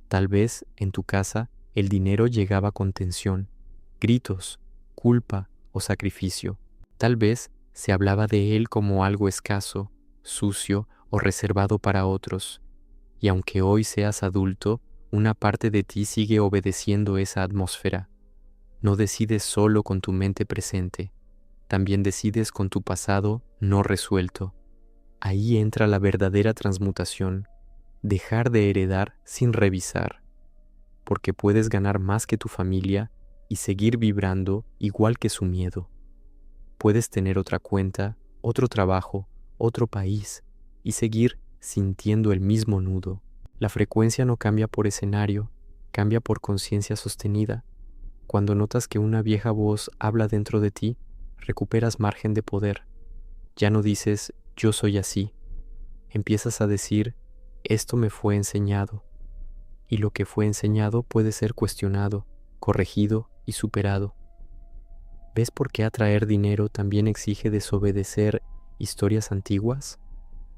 Tal vez en tu casa el dinero llegaba con tensión, gritos, culpa o sacrificio. Tal vez se hablaba de él como algo escaso, sucio o reservado para otros. Y aunque hoy seas adulto, una parte de ti sigue obedeciendo esa atmósfera. No decides solo con tu mente presente, también decides con tu pasado no resuelto. Ahí entra la verdadera transmutación, dejar de heredar sin revisar, porque puedes ganar más que tu familia y seguir vibrando igual que su miedo. Puedes tener otra cuenta, otro trabajo, otro país y seguir sintiendo el mismo nudo. La frecuencia no cambia por escenario, cambia por conciencia sostenida. Cuando notas que una vieja voz habla dentro de ti, recuperas margen de poder. Ya no dices, yo soy así. Empiezas a decir, esto me fue enseñado. Y lo que fue enseñado puede ser cuestionado, corregido y superado. ¿Ves por qué atraer dinero también exige desobedecer historias antiguas?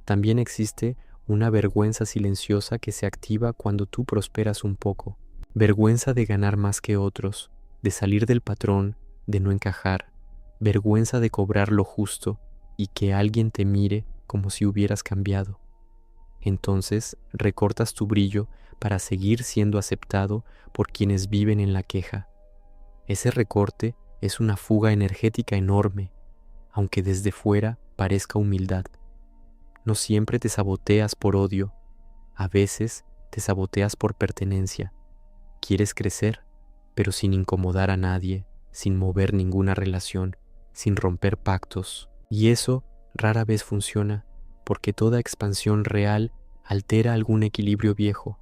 También existe una vergüenza silenciosa que se activa cuando tú prosperas un poco. Vergüenza de ganar más que otros, de salir del patrón, de no encajar. Vergüenza de cobrar lo justo y que alguien te mire como si hubieras cambiado. Entonces recortas tu brillo para seguir siendo aceptado por quienes viven en la queja. Ese recorte es una fuga energética enorme, aunque desde fuera parezca humildad. No siempre te saboteas por odio, a veces te saboteas por pertenencia. Quieres crecer, pero sin incomodar a nadie, sin mover ninguna relación, sin romper pactos. Y eso rara vez funciona, porque toda expansión real altera algún equilibrio viejo.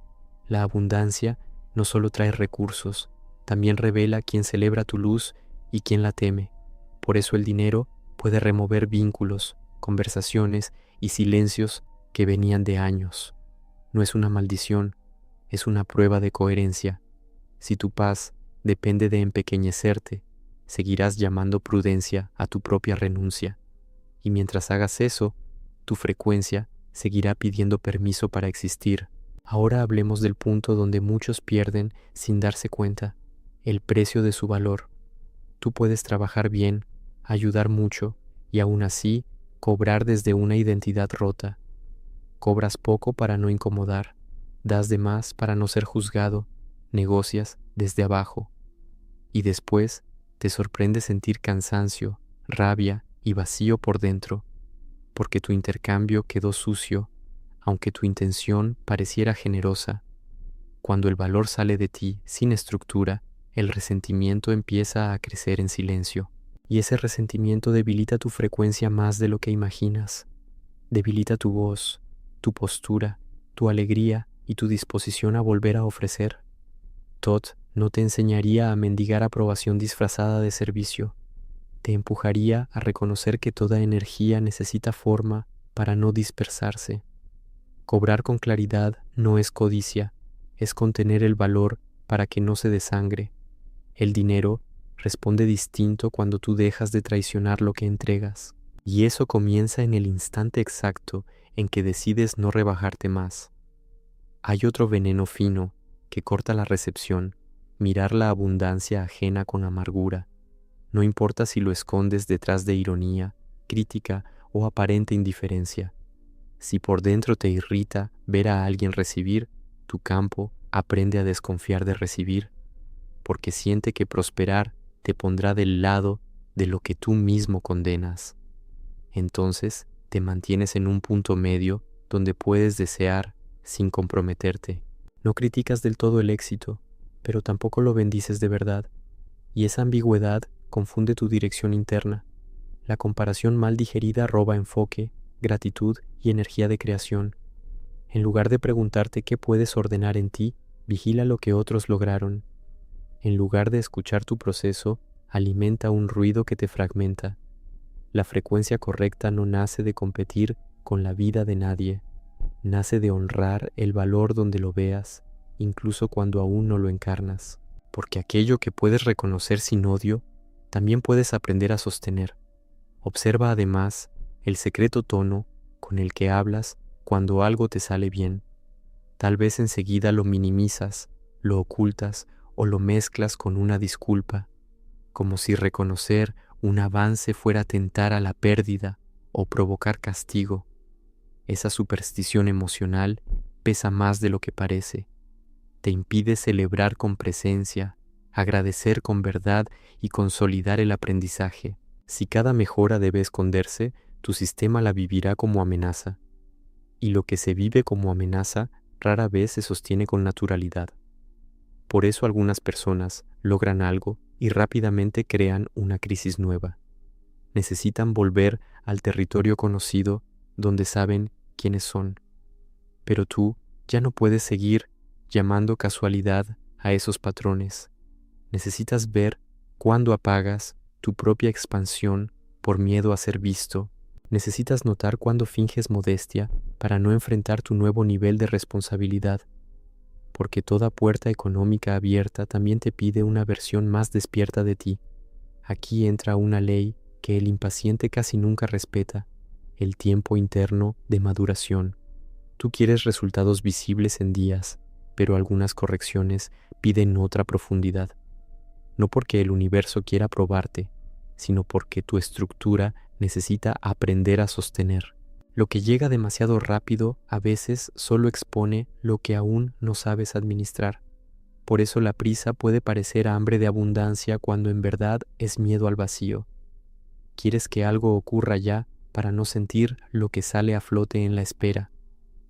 La abundancia no solo trae recursos, también revela quién celebra tu luz y quién la teme. Por eso el dinero puede remover vínculos, conversaciones y silencios que venían de años. No es una maldición, es una prueba de coherencia. Si tu paz depende de empequeñecerte, seguirás llamando prudencia a tu propia renuncia. Y mientras hagas eso, tu frecuencia seguirá pidiendo permiso para existir. Ahora hablemos del punto donde muchos pierden sin darse cuenta, el precio de su valor. Tú puedes trabajar bien, ayudar mucho y aún así cobrar desde una identidad rota. Cobras poco para no incomodar, das de más para no ser juzgado, negocias desde abajo y después te sorprende sentir cansancio, rabia y vacío por dentro, porque tu intercambio quedó sucio, aunque tu intención pareciera generosa. Cuando el valor sale de ti sin estructura, el resentimiento empieza a crecer en silencio, y ese resentimiento debilita tu frecuencia más de lo que imaginas. Debilita tu voz, tu postura, tu alegría y tu disposición a volver a ofrecer. Todd no te enseñaría a mendigar aprobación disfrazada de servicio. Te empujaría a reconocer que toda energía necesita forma para no dispersarse. Cobrar con claridad no es codicia, es contener el valor para que no se desangre. El dinero responde distinto cuando tú dejas de traicionar lo que entregas. Y eso comienza en el instante exacto en que decides no rebajarte más. Hay otro veneno fino que corta la recepción, mirar la abundancia ajena con amargura. No importa si lo escondes detrás de ironía, crítica o aparente indiferencia. Si por dentro te irrita ver a alguien recibir, tu campo aprende a desconfiar de recibir, porque siente que prosperar te pondrá del lado de lo que tú mismo condenas. Entonces te mantienes en un punto medio donde puedes desear sin comprometerte. No criticas del todo el éxito, pero tampoco lo bendices de verdad, y esa ambigüedad confunde tu dirección interna. La comparación mal digerida roba enfoque, gratitud y energía de creación. En lugar de preguntarte qué puedes ordenar en ti, vigila lo que otros lograron. En lugar de escuchar tu proceso, alimenta un ruido que te fragmenta. La frecuencia correcta no nace de competir con la vida de nadie, nace de honrar el valor donde lo veas, incluso cuando aún no lo encarnas, porque aquello que puedes reconocer sin odio, también puedes aprender a sostener. Observa además el secreto tono con el que hablas cuando algo te sale bien. Tal vez enseguida lo minimizas, lo ocultas o lo mezclas con una disculpa, como si reconocer un avance fuera tentar a la pérdida o provocar castigo. Esa superstición emocional pesa más de lo que parece. Te impide celebrar con presencia, agradecer con verdad y consolidar el aprendizaje. Si cada mejora debe esconderse, tu sistema la vivirá como amenaza. Y lo que se vive como amenaza rara vez se sostiene con naturalidad. Por eso algunas personas logran algo y rápidamente crean una crisis nueva. Necesitan volver al territorio conocido donde saben quiénes son. Pero tú ya no puedes seguir llamando casualidad a esos patrones. Necesitas ver cuándo apagas tu propia expansión por miedo a ser visto. Necesitas notar cuándo finges modestia para no enfrentar tu nuevo nivel de responsabilidad, porque toda puerta económica abierta también te pide una versión más despierta de ti. Aquí entra una ley que el impaciente casi nunca respeta, el tiempo interno de maduración. Tú quieres resultados visibles en días, pero algunas correcciones piden otra profundidad. No porque el universo quiera probarte, sino porque tu estructura necesita aprender a sostener. Lo que llega demasiado rápido a veces solo expone lo que aún no sabes administrar. Por eso la prisa puede parecer hambre de abundancia cuando en verdad es miedo al vacío. Quieres que algo ocurra ya para no sentir lo que sale a flote en la espera.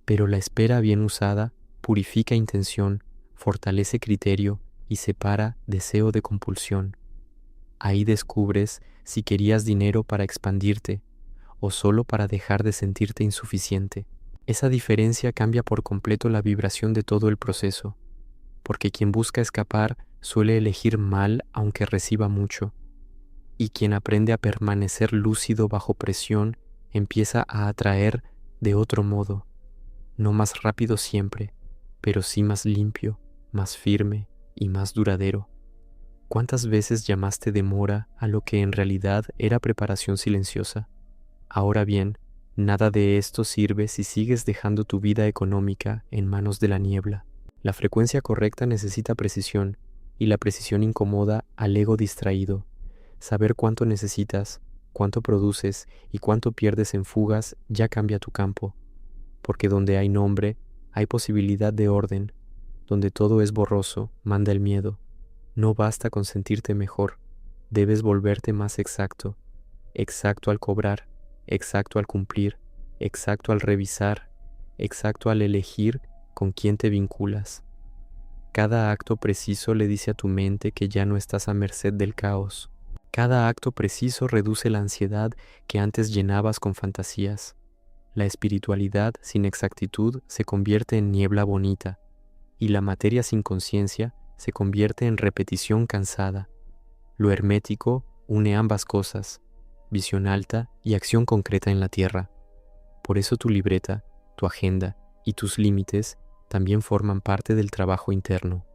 Pero la espera bien usada purifica intención, fortalece criterio y separa deseo de compulsión. Ahí descubres si querías dinero para expandirte o solo para dejar de sentirte insuficiente. Esa diferencia cambia por completo la vibración de todo el proceso, porque quien busca escapar suele elegir mal aunque reciba mucho, y quien aprende a permanecer lúcido bajo presión empieza a atraer de otro modo, no más rápido siempre, pero sí más limpio, más firme y más duradero. ¿Cuántas veces llamaste demora a lo que en realidad era preparación silenciosa? Ahora bien, nada de esto sirve si sigues dejando tu vida económica en manos de la niebla. La frecuencia correcta necesita precisión, y la precisión incomoda al ego distraído. Saber cuánto necesitas, cuánto produces y cuánto pierdes en fugas ya cambia tu campo, porque donde hay nombre, hay posibilidad de orden. Donde todo es borroso, manda el miedo. No basta con sentirte mejor, debes volverte más exacto, exacto al cobrar, exacto al cumplir, exacto al revisar, exacto al elegir con quién te vinculas. Cada acto preciso le dice a tu mente que ya no estás a merced del caos. Cada acto preciso reduce la ansiedad que antes llenabas con fantasías. La espiritualidad sin exactitud se convierte en niebla bonita, y la materia sin conciencia se convierte en repetición cansada. Lo hermético une ambas cosas, visión alta y acción concreta en la tierra. Por eso tu libreta, tu agenda y tus límites también forman parte del trabajo interno.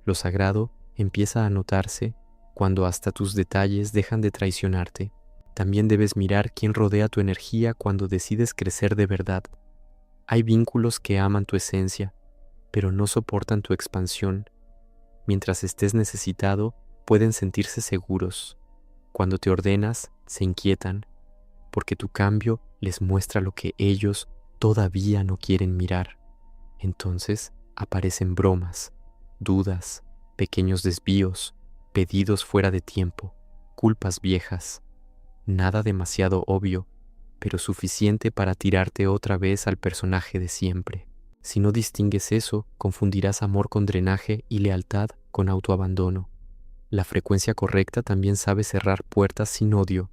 Lo sagrado empieza a notarse cuando hasta tus detalles dejan de traicionarte. También debes mirar quién rodea tu energía cuando decides crecer de verdad. Hay vínculos que aman tu esencia, pero no soportan tu expansión. Mientras estés necesitado, pueden sentirse seguros. Cuando te ordenas, se inquietan, porque tu cambio les muestra lo que ellos todavía no quieren mirar. Entonces aparecen bromas, dudas, pequeños desvíos, pedidos fuera de tiempo, culpas viejas. Nada demasiado obvio, pero suficiente para tirarte otra vez al personaje de siempre. Si no distingues eso, confundirás amor con drenaje y lealtad con autoabandono. La frecuencia correcta también sabe cerrar puertas sin odio,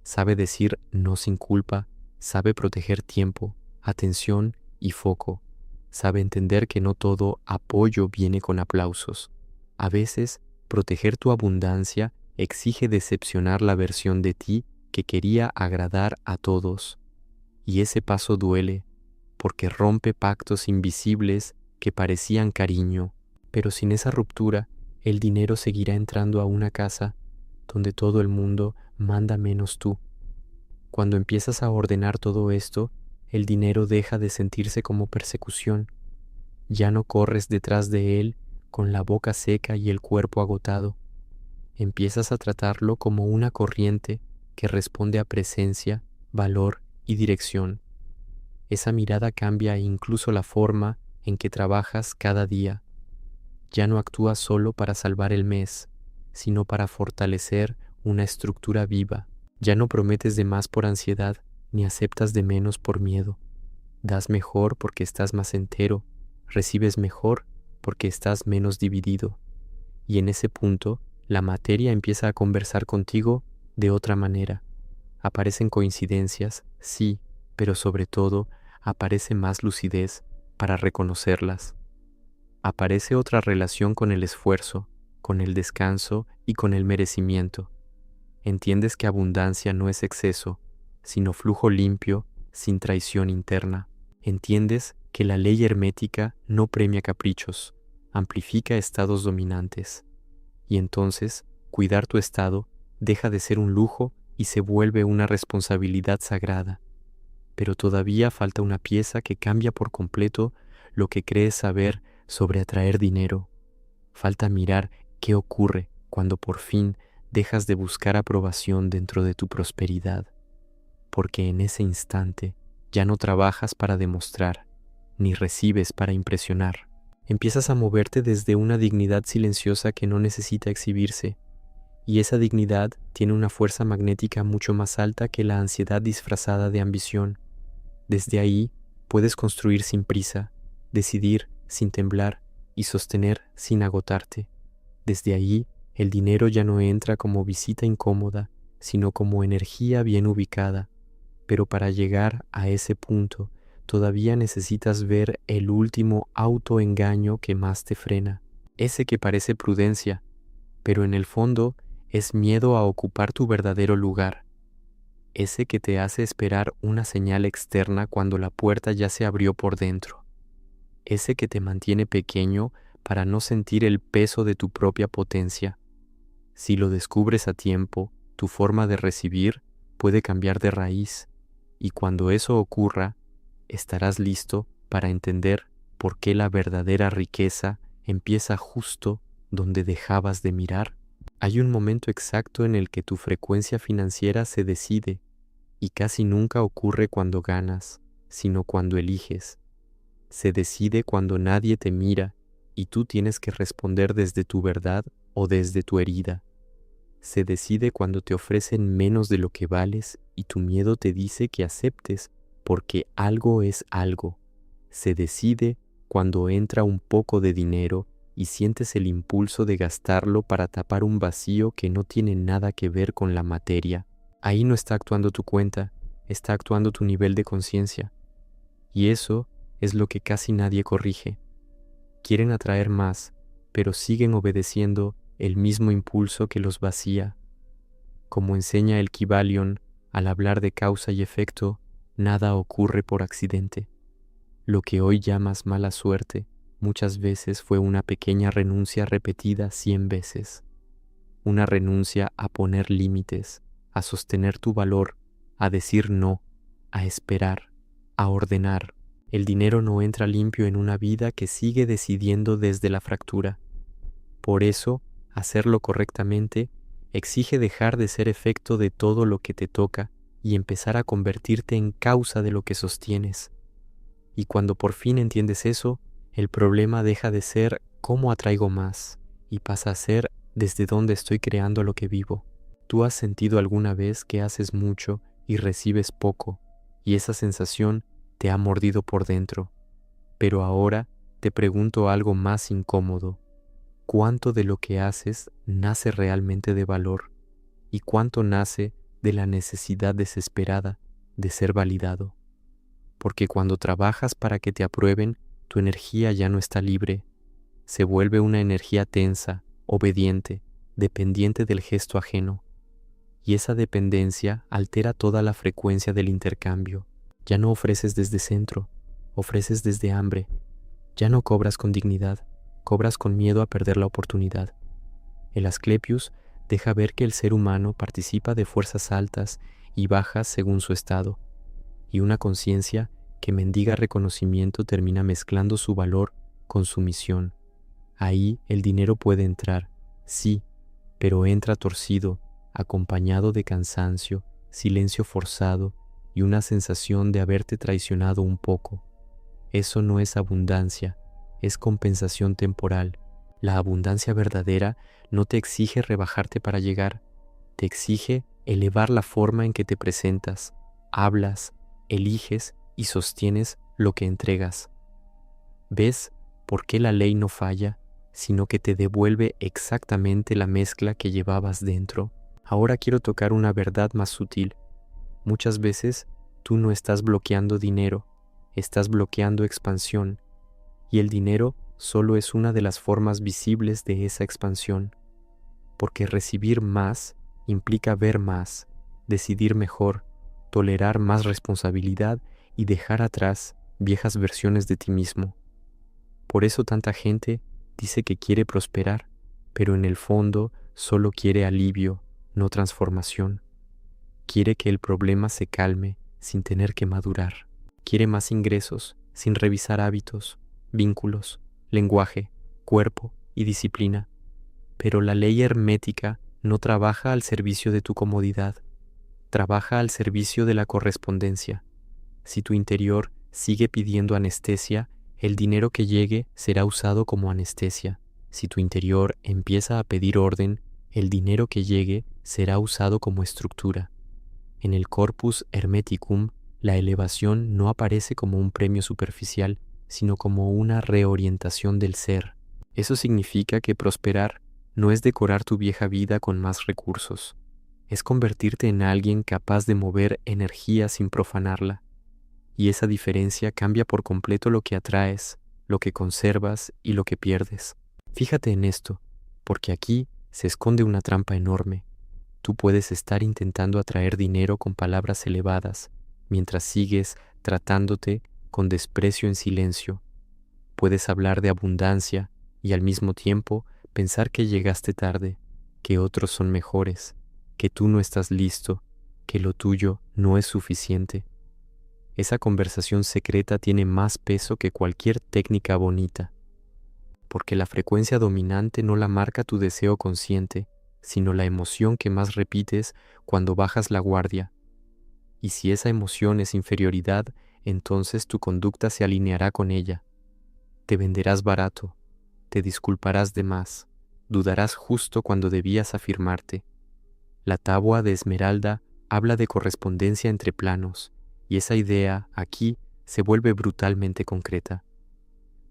sabe decir no sin culpa, sabe proteger tiempo, atención y foco, sabe entender que no todo apoyo viene con aplausos. A veces, proteger tu abundancia exige decepcionar la versión de ti que quería agradar a todos. Y ese paso duele, porque rompe pactos invisibles que parecían cariño, pero sin esa ruptura, el dinero seguirá entrando a una casa donde todo el mundo manda menos tú. Cuando empiezas a ordenar todo esto, el dinero deja de sentirse como persecución. Ya no corres detrás de él con la boca seca y el cuerpo agotado. Empiezas a tratarlo como una corriente que responde a presencia, valor y dirección. Esa mirada cambia incluso la forma en que trabajas cada día. Ya no actúas solo para salvar el mes, sino para fortalecer una estructura viva. Ya no prometes de más por ansiedad, ni aceptas de menos por miedo. Das mejor porque estás más entero, recibes mejor porque estás menos dividido. Y en ese punto, la materia empieza a conversar contigo de otra manera. Aparecen coincidencias, sí, pero sobre todo aparece más lucidez para reconocerlas. Aparece otra relación con el esfuerzo, con el descanso y con el merecimiento. Entiendes que abundancia no es exceso, sino flujo limpio, sin traición interna. Entiendes que la ley hermética no premia caprichos, amplifica estados dominantes. Y entonces, cuidar tu estado deja de ser un lujo y se vuelve una responsabilidad sagrada. Pero todavía falta una pieza que cambia por completo lo que crees saber sobre atraer dinero. Falta mirar qué ocurre cuando por fin dejas de buscar aprobación dentro de tu prosperidad, porque en ese instante ya no trabajas para demostrar, ni recibes para impresionar. Empiezas a moverte desde una dignidad silenciosa que no necesita exhibirse, y esa dignidad tiene una fuerza magnética mucho más alta que la ansiedad disfrazada de ambición. Desde ahí puedes construir sin prisa, decidir sin temblar y sostener sin agotarte. Desde ahí el dinero ya no entra como visita incómoda, sino como energía bien ubicada. Pero para llegar a ese punto, todavía necesitas ver el último autoengaño que más te frena, ese que parece prudencia, pero en el fondo es miedo a ocupar tu verdadero lugar, ese que te hace esperar una señal externa cuando la puerta ya se abrió por dentro, ese que te mantiene pequeño para no sentir el peso de tu propia potencia. Si lo descubres a tiempo, tu forma de recibir puede cambiar de raíz, y cuando eso ocurra, estarás listo para entender por qué la verdadera riqueza empieza justo donde dejabas de mirar. Hay un momento exacto en el que tu frecuencia financiera se decide, y casi nunca ocurre cuando ganas, sino cuando eliges. Se decide cuando nadie te mira y tú tienes que responder desde tu verdad o desde tu herida. Se decide cuando te ofrecen menos de lo que vales y tu miedo te dice que aceptes porque algo es algo. Se decide cuando entra un poco de dinero y sientes el impulso de gastarlo para tapar un vacío que no tiene nada que ver con la materia. Ahí no está actuando tu cuenta, está actuando tu nivel de conciencia. Y eso es lo que casi nadie corrige. Quieren atraer más, pero siguen obedeciendo el mismo impulso que los vacía. Como enseña el Kybalion, al hablar de causa y efecto, nada ocurre por accidente. Lo que hoy llamas mala suerte, muchas veces fue una pequeña renuncia repetida 100 veces. Una renuncia a poner límites, a sostener tu valor, a decir no, a esperar, a ordenar. El dinero no entra limpio en una vida que sigue decidiendo desde la fractura. Por eso, hacerlo correctamente exige dejar de ser efecto de todo lo que te toca y empezar a convertirte en causa de lo que sostienes. Y cuando por fin entiendes eso, el problema deja de ser cómo atraigo más y pasa a ser desde dónde estoy creando lo que vivo. ¿Tú has sentido alguna vez que haces mucho y recibes poco y esa sensación te ha mordido por dentro? Pero ahora te pregunto algo más incómodo. ¿Cuánto de lo que haces nace realmente de valor? ¿Y cuánto nace de la necesidad desesperada de ser validado? Porque cuando trabajas para que te aprueben, tu energía ya no está libre. Se vuelve una energía tensa, obediente, dependiente del gesto ajeno. Y esa dependencia altera toda la frecuencia del intercambio. Ya no ofreces desde centro, ofreces desde hambre. Ya no cobras con dignidad, cobras con miedo a perder la oportunidad. El Asclepius deja ver que el ser humano participa de fuerzas altas y bajas según su estado, y una conciencia que mendiga reconocimiento termina mezclando su valor con su misión. Ahí el dinero puede entrar, sí, pero entra torcido, acompañado de cansancio, silencio forzado y una sensación de haberte traicionado un poco. Eso no es abundancia, es compensación temporal. La abundancia verdadera no te exige rebajarte para llegar, te exige elevar la forma en que te presentas, hablas, eliges y sostienes lo que entregas. ¿Ves por qué la ley no falla, sino que te devuelve exactamente la mezcla que llevabas dentro? Ahora quiero tocar una verdad más sutil. Muchas veces tú no estás bloqueando dinero, estás bloqueando expansión, y el dinero solo es una de las formas visibles de esa expansión, porque recibir más implica ver más, decidir mejor, tolerar más responsabilidad y dejar atrás viejas versiones de ti mismo. Por eso tanta gente dice que quiere prosperar, pero en el fondo solo quiere alivio, no transformación. Quiere que el problema se calme sin tener que madurar. Quiere más ingresos sin revisar hábitos, vínculos, lenguaje, cuerpo y disciplina. Pero la ley hermética no trabaja al servicio de tu comodidad, trabaja al servicio de la correspondencia. Si tu interior sigue pidiendo anestesia, el dinero que llegue será usado como anestesia. Si tu interior empieza a pedir orden, el dinero que llegue será usado como estructura. En el corpus hermeticum, la elevación no aparece como un premio superficial, sino como una reorientación del ser. Eso significa que prosperar no es decorar tu vieja vida con más recursos, es convertirte en alguien capaz de mover energía sin profanarla. Y esa diferencia cambia por completo lo que atraes, lo que conservas y lo que pierdes. Fíjate en esto, porque aquí se esconde una trampa enorme. Tú puedes estar intentando atraer dinero con palabras elevadas, mientras sigues tratándote con desprecio en silencio. Puedes hablar de abundancia y al mismo tiempo pensar que llegaste tarde, que otros son mejores, que tú no estás listo, que lo tuyo no es suficiente. Esa conversación secreta tiene más peso que cualquier técnica bonita, porque la frecuencia dominante no la marca tu deseo consciente, sino la emoción que más repites cuando bajas la guardia. Y si esa emoción es inferioridad, entonces tu conducta se alineará con ella. Te venderás barato, te disculparás de más, dudarás justo cuando debías afirmarte. La tabua de Esmeralda habla de correspondencia entre planos, y esa idea aquí se vuelve brutalmente concreta.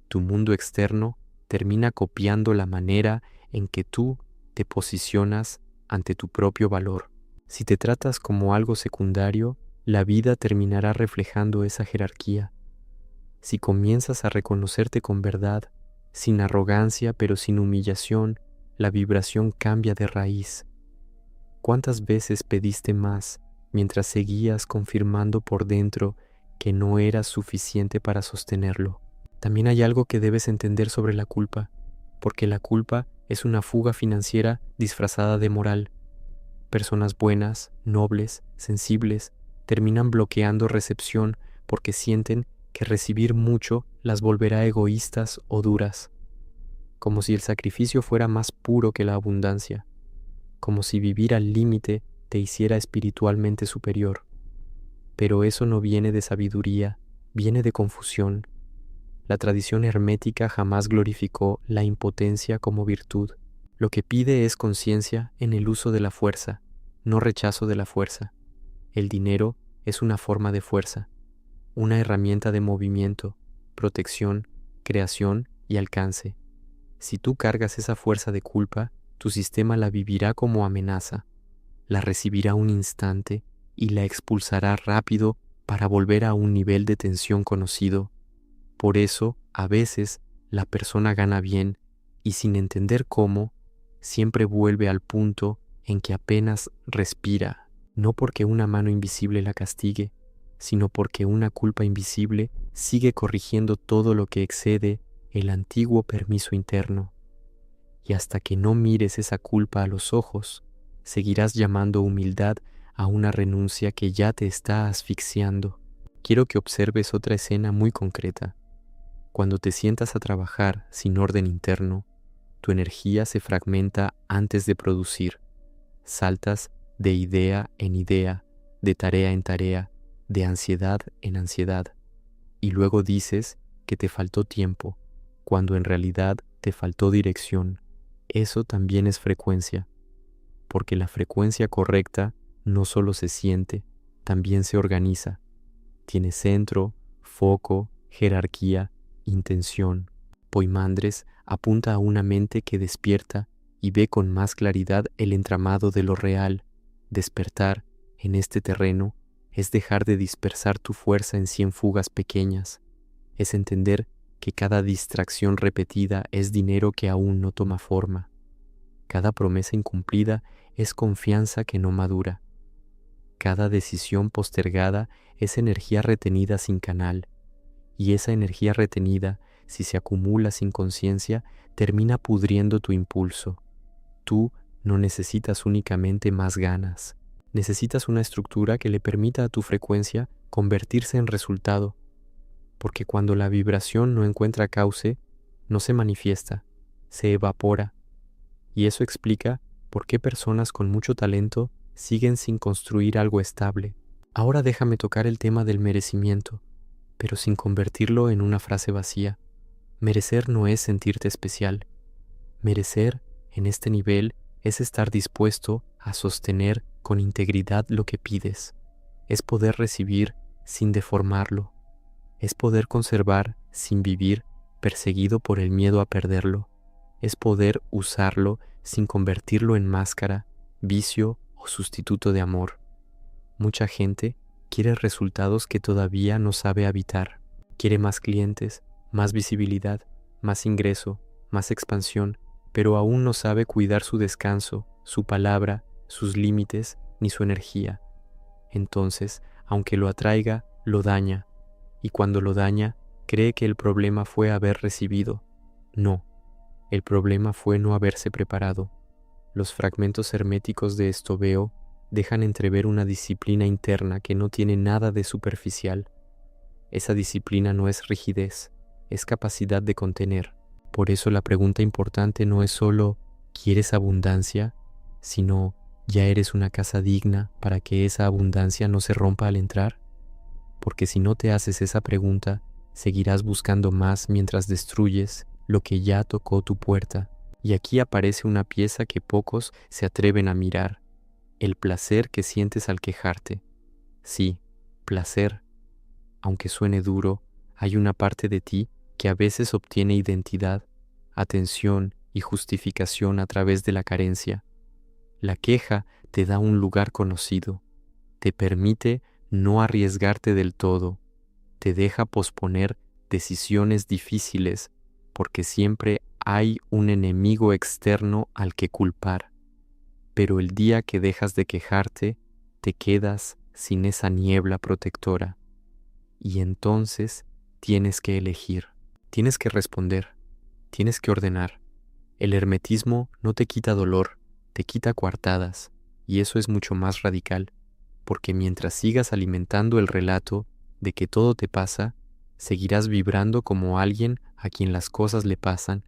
Tu mundo externo termina copiando la manera en que tú te posicionas ante tu propio valor. Si te tratas como algo secundario, la vida terminará reflejando esa jerarquía. Si comienzas a reconocerte con verdad, sin arrogancia pero sin humillación, la vibración cambia de raíz. ¿Cuántas veces pediste más mientras seguías confirmando por dentro que no eras suficiente para sostenerlo? También hay algo que debes entender sobre la culpa, porque la culpa es una fuga financiera disfrazada de moral. Personas buenas, nobles, sensibles, terminan bloqueando recepción porque sienten que recibir mucho las volverá egoístas o duras, como si el sacrificio fuera más puro que la abundancia, como si vivir al límite te hiciera espiritualmente superior. Pero eso no viene de sabiduría, viene de confusión. La tradición hermética jamás glorificó la impotencia como virtud. Lo que pide es conciencia en el uso de la fuerza, no rechazo de la fuerza. El dinero es una forma de fuerza, una herramienta de movimiento, protección, creación y alcance. Si tú cargas esa fuerza de culpa, tu sistema la vivirá como amenaza, la recibirá un instante y la expulsará rápido para volver a un nivel de tensión conocido. Por eso, a veces, la persona gana bien y sin entender cómo, siempre vuelve al punto en que apenas respira, no porque una mano invisible la castigue, sino porque una culpa invisible sigue corrigiendo todo lo que excede el antiguo permiso interno. Y hasta que no mires esa culpa a los ojos, seguirás llamando humildad a una renuncia que ya te está asfixiando. Quiero que observes otra escena muy concreta. Cuando te sientas a trabajar sin orden interno, tu energía se fragmenta antes de producir. Saltas de idea en idea, de tarea en tarea, de ansiedad en ansiedad, y luego dices que te faltó tiempo, cuando en realidad te faltó dirección. Eso también es frecuencia, porque la frecuencia correcta no solo se siente, también se organiza. Tiene centro, foco, jerarquía, intención. Poimandres apunta a una mente que despierta y ve con más claridad el entramado de lo real. Despertar en este terreno es dejar de dispersar tu fuerza en 100 fugas pequeñas. Es entender que cada distracción repetida es dinero que aún no toma forma. Cada promesa incumplida es confianza que no madura. Cada decisión postergada es energía retenida sin canal. Y esa energía retenida, si se acumula sin conciencia, termina pudriendo tu impulso. Tú no necesitas únicamente más ganas. Necesitas una estructura que le permita a tu frecuencia convertirse en resultado. Porque cuando la vibración no encuentra cauce, no se manifiesta, se evapora. Y eso explica por qué personas con mucho talento siguen sin construir algo estable. Ahora déjame tocar el tema del merecimiento, pero sin convertirlo en una frase vacía. Merecer no es sentirte especial. Merecer, en este nivel, es estar dispuesto a sostener con integridad lo que pides. Es poder recibir sin deformarlo. Es poder conservar sin vivir perseguido por el miedo a perderlo. Es poder usarlo sin convertirlo en máscara, vicio o sustituto de amor. Mucha gente quiere resultados que todavía no sabe habitar. Quiere más clientes, más visibilidad, más ingreso, más expansión, pero aún no sabe cuidar su descanso, su palabra, sus límites ni su energía. Entonces, aunque lo atraiga, lo daña, y cuando lo daña, cree que el problema fue haber recibido. No, El problema fue no haberse preparado. Los fragmentos herméticos de Estobeo dejan entrever una disciplina interna que no tiene nada de superficial. Esa disciplina no es rigidez, es capacidad de contener. Por eso la pregunta importante no es solo ¿quieres abundancia?, sino ¿ya eres una casa digna para que esa abundancia no se rompa al entrar? Porque si no te haces esa pregunta, seguirás buscando más mientras destruyes lo que ya tocó tu puerta. Y aquí aparece una pieza que pocos se atreven a mirar: el placer que sientes al quejarte. Sí, placer. Aunque suene duro, hay una parte de ti que a veces obtiene identidad, atención y justificación a través de la carencia. La queja te da un lugar conocido, te permite no arriesgarte del todo, te deja posponer decisiones difíciles porque siempre hay un enemigo externo al que culpar. Pero el día que dejas de quejarte, te quedas sin esa niebla protectora. Y entonces tienes que elegir, tienes que responder, tienes que ordenar. El hermetismo no te quita dolor, te quita coartadas, y eso es mucho más radical, porque mientras sigas alimentando el relato de que todo te pasa, seguirás vibrando como alguien a quien las cosas le pasan.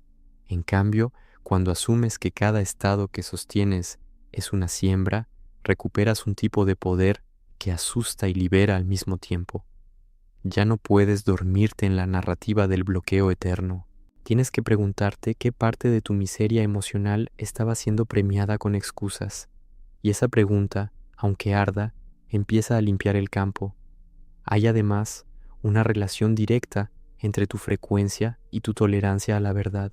En cambio, cuando asumes que cada estado que sostienes es una siembra, recuperas un tipo de poder que asusta y libera al mismo tiempo. Ya no puedes dormirte en la narrativa del bloqueo eterno. Tienes que preguntarte qué parte de tu miseria emocional estaba siendo premiada con excusas. Y esa pregunta, aunque arda, empieza a limpiar el campo. Hay además una relación directa entre tu frecuencia y tu tolerancia a la verdad.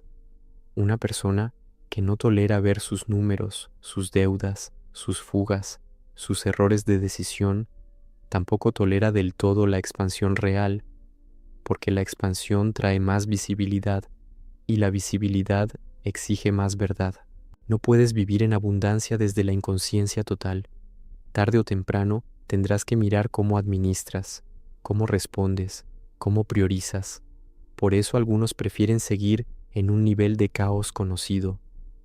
Una persona que no tolera ver sus números, sus deudas, sus fugas, sus errores de decisión, tampoco tolera del todo la expansión real, porque la expansión trae más visibilidad y la visibilidad exige más verdad. No puedes vivir en abundancia desde la inconsciencia total. Tarde o temprano tendrás que mirar cómo administras, cómo respondes, cómo priorizas. Por eso algunos prefieren seguir en un nivel de caos conocido.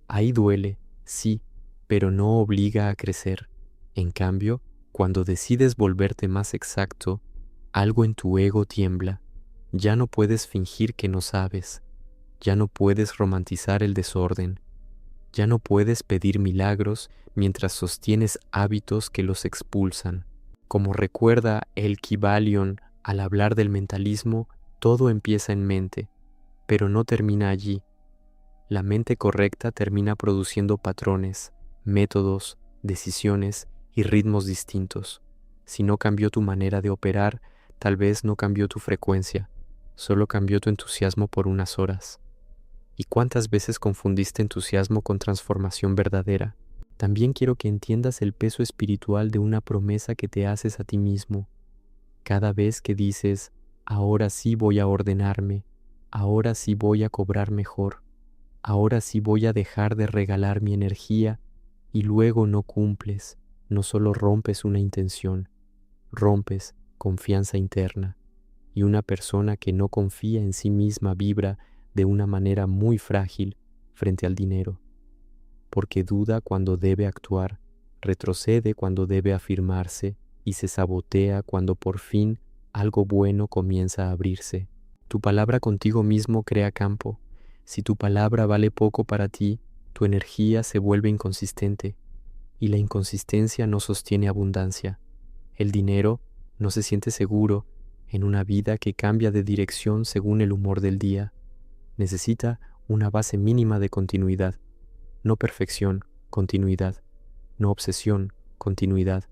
Ahí duele, sí, pero no obliga a crecer. En cambio, cuando decides volverte más exacto, algo en tu ego tiembla. Ya no puedes fingir que no sabes. Ya no puedes romantizar el desorden. Ya no puedes pedir milagros mientras sostienes hábitos que los expulsan. Como recuerda el Kybalion al hablar del mentalismo, todo empieza en mente, pero no termina allí. La mente correcta termina produciendo patrones, métodos, decisiones y ritmos distintos. Si no cambió tu manera de operar, tal vez no cambió tu frecuencia, solo cambió tu entusiasmo por unas horas. ¿Y cuántas veces confundiste entusiasmo con transformación verdadera? También quiero que entiendas el peso espiritual de una promesa que te haces a ti mismo. Cada vez que dices, ahora sí voy a ordenarme, ahora sí voy a cobrar mejor, ahora sí voy a dejar de regalar mi energía, y luego no cumples, no solo rompes una intención, rompes confianza interna. Y una persona que no confía en sí misma vibra de una manera muy frágil frente al dinero, porque duda cuando debe actuar, retrocede cuando debe afirmarse y se sabotea cuando por fin algo bueno comienza a abrirse. Tu palabra contigo mismo crea campo. Si tu palabra vale poco para ti, tu energía se vuelve inconsistente y la inconsistencia no sostiene abundancia. El dinero no se siente seguro en una vida que cambia de dirección según el humor del día. Necesita una base mínima de continuidad, no perfección, continuidad, no obsesión, continuidad,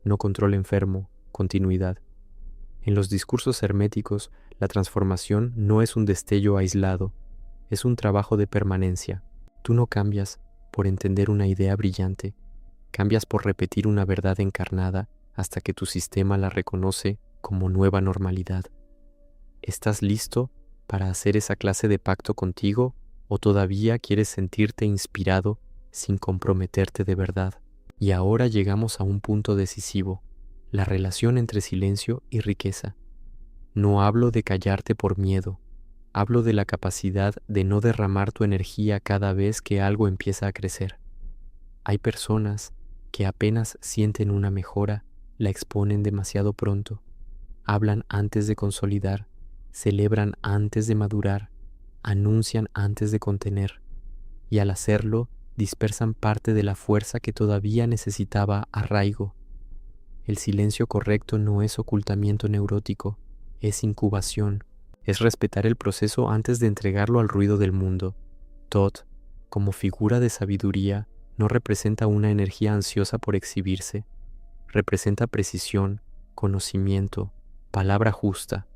no control enfermo, continuidad. En los discursos herméticos, la transformación no es un destello aislado, es un trabajo de permanencia. Tú no cambias por entender una idea brillante, cambias por repetir una verdad encarnada hasta que tu sistema la reconoce como nueva normalidad. ¿Estás listo para hacer esa clase de pacto contigo o todavía quieres sentirte inspirado sin comprometerte de verdad? Y ahora llegamos a un punto decisivo, la relación entre silencio y riqueza. No hablo de callarte por miedo, Hablo de la capacidad de no derramar tu energía cada vez que algo empieza a crecer. Hay personas que apenas sienten una mejora, la exponen demasiado pronto, hablan antes de consolidar, celebran antes de madurar, anuncian antes de contener, y al hacerlo dispersan parte de la fuerza que todavía necesitaba arraigo. El silencio correcto no es ocultamiento neurótico, es incubación, es respetar el proceso antes de entregarlo al ruido del mundo. Thoth, como figura de sabiduría, no representa una energía ansiosa por exhibirse, representa precisión, conocimiento, palabra justa.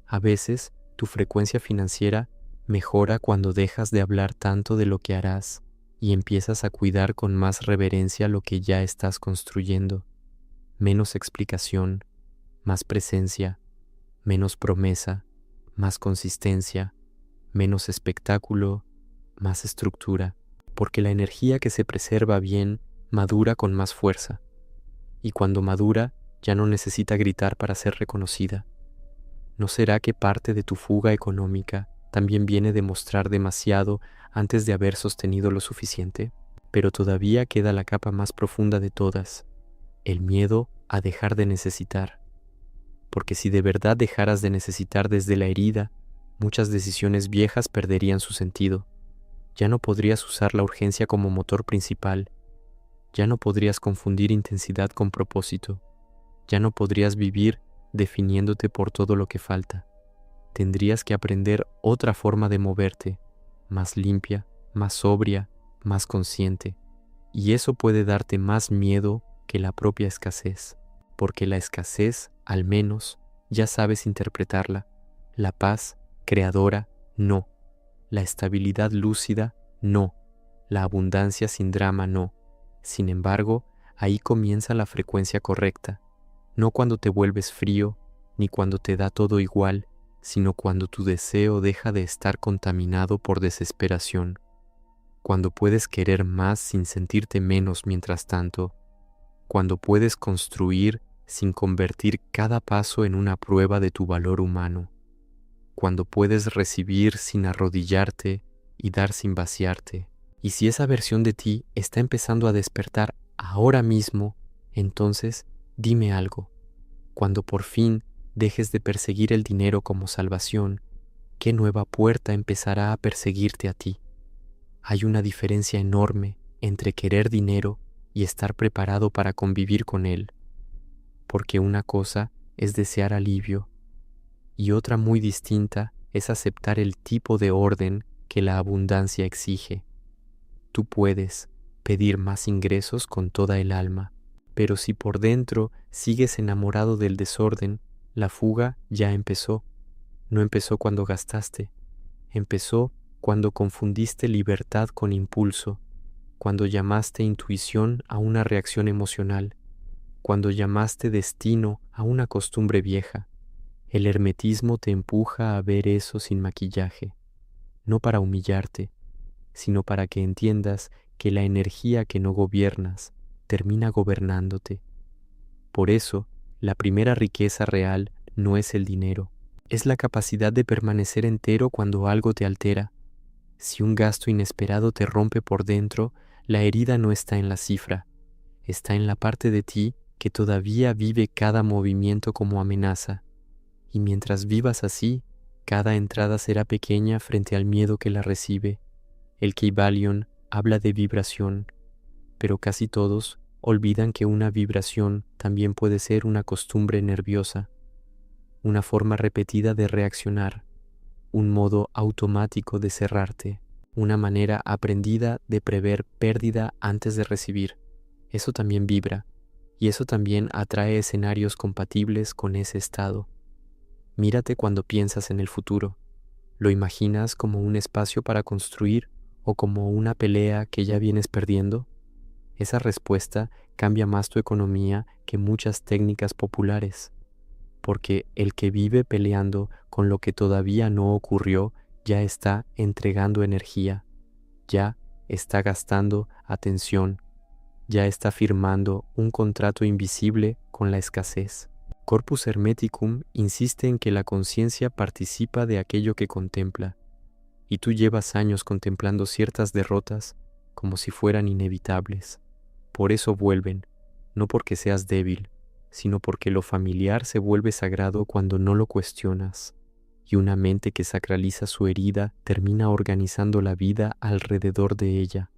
A veces, tu frecuencia financiera mejora cuando dejas de hablar tanto de lo que harás y empiezas a cuidar con más reverencia lo que ya estás construyendo. Menos explicación, más presencia, menos promesa, más consistencia, menos espectáculo, más estructura, porque la energía que se preserva bien madura con más fuerza, y cuando madura ya no necesita gritar para ser reconocida. ¿No será que parte de tu fuga económica también viene de mostrar demasiado antes de haber sostenido lo suficiente? Pero todavía queda la capa más profunda de todas, el miedo a dejar de necesitar. Porque si de verdad dejaras de necesitar desde la herida, muchas decisiones viejas perderían su sentido. Ya no podrías usar la urgencia como motor principal. Ya no podrías confundir intensidad con propósito. Ya no podrías vivir definiéndote por todo lo que falta. Tendrías que aprender otra forma de moverte, más limpia, más sobria, más consciente. Y eso puede darte más miedo que la propia escasez, porque la escasez, al menos, ya sabes interpretarla. La paz creadora, no. La estabilidad lúcida, no. La abundancia sin drama, no. Sin embargo, ahí comienza la frecuencia correcta, no cuando te vuelves frío, ni cuando te da todo igual, sino cuando tu deseo deja de estar contaminado por desesperación, cuando puedes querer más sin sentirte menos mientras tanto, cuando puedes construir sin convertir cada paso en una prueba de tu valor humano, cuando puedes recibir sin arrodillarte y dar sin vaciarte. Y si esa versión de ti está empezando a despertar ahora mismo, entonces dime algo. Cuando por fin dejes de perseguir el dinero como salvación, ¿qué nueva puerta empezará a perseguirte a ti? Hay una diferencia enorme entre querer dinero y estar preparado para convivir con él, porque una cosa es desear alivio y otra muy distinta es aceptar el tipo de orden que la abundancia exige. Tú puedes pedir más ingresos con toda el alma, pero si por dentro sigues enamorado del desorden, la fuga ya empezó. No empezó cuando gastaste, empezó cuando confundiste libertad con impulso, cuando llamaste intuición a una reacción emocional, cuando llamaste destino a una costumbre vieja. El hermetismo te empuja a ver eso sin maquillaje, no para humillarte, sino para que entiendas que la energía que no gobiernas termina gobernándote. Por eso, la primera riqueza real no es el dinero, es la capacidad de permanecer entero cuando algo te altera. Si un gasto inesperado te rompe por dentro, la herida no está en la cifra, está en la parte de ti que todavía vive cada movimiento como amenaza. Y mientras vivas así, cada entrada será pequeña frente al miedo que la recibe. El Kybalion habla de vibración, pero casi todos olvidan que una vibración también puede ser una costumbre nerviosa, una forma repetida de reaccionar, un modo automático de cerrarte, una manera aprendida de prever pérdida antes de recibir. Eso también vibra, y eso también atrae escenarios compatibles con ese estado. Mírate cuando piensas en el futuro. ¿Lo imaginas como un espacio para construir o como una pelea que ya vienes perdiendo? Esa respuesta cambia más tu economía que muchas técnicas populares, porque el que vive peleando con lo que todavía no ocurrió ya está entregando energía, ya está gastando atención, ya está firmando un contrato invisible con la escasez. Corpus Hermeticum insiste en que la conciencia participa de aquello que contempla, y tú llevas años contemplando ciertas derrotas como si fueran inevitables. Por eso vuelven, no porque seas débil, sino porque lo familiar se vuelve sagrado cuando no lo cuestionas, y una mente que sacraliza su herida termina organizando la vida alrededor de ella.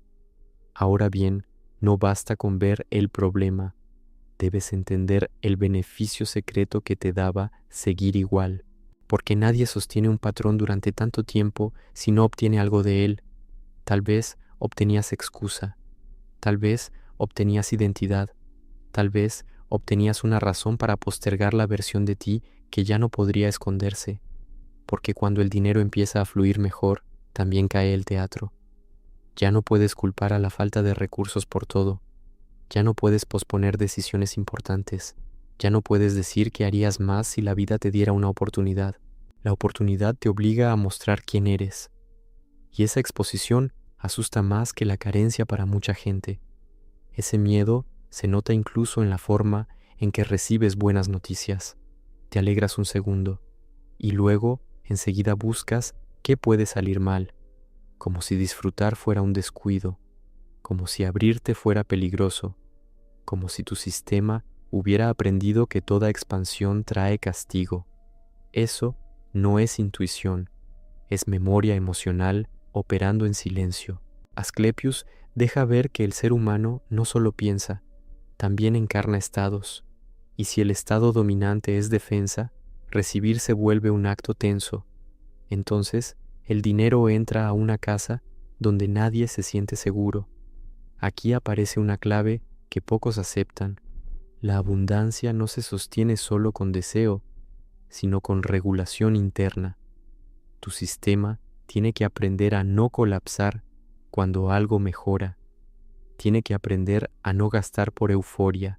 Ahora bien, no basta con ver el problema, debes entender el beneficio secreto que te daba seguir igual, porque nadie sostiene un patrón durante tanto tiempo si no obtiene algo de él. Tal vez obtenías excusa, tal vez obtenías identidad, tal vez obtenías una razón para postergar la versión de ti que ya no podría esconderse, porque cuando el dinero empieza a fluir mejor, también cae el teatro. Ya no puedes culpar a la falta de recursos por todo. Ya no puedes posponer decisiones importantes. Ya no puedes decir que harías más si la vida te diera una oportunidad. La oportunidad te obliga a mostrar quién eres. Y esa exposición asusta más que la carencia para mucha gente. Ese miedo se nota incluso en la forma en que recibes buenas noticias. Te alegras un segundo y luego enseguida buscas qué puede salir mal, como si disfrutar fuera un descuido, como si abrirte fuera peligroso, como si tu sistema hubiera aprendido que toda expansión trae castigo. Eso no es intuición, es memoria emocional operando en silencio. Asclepius deja ver que el ser humano no solo piensa, también encarna estados, y si el estado dominante es defensa, recibir se vuelve un acto tenso. Entonces, el dinero entra a una casa donde nadie se siente seguro. Aquí aparece una clave que pocos aceptan. La abundancia no se sostiene solo con deseo, sino con regulación interna. Tu sistema tiene que aprender a no colapsar cuando algo mejora. Tiene que aprender a no gastar por euforia,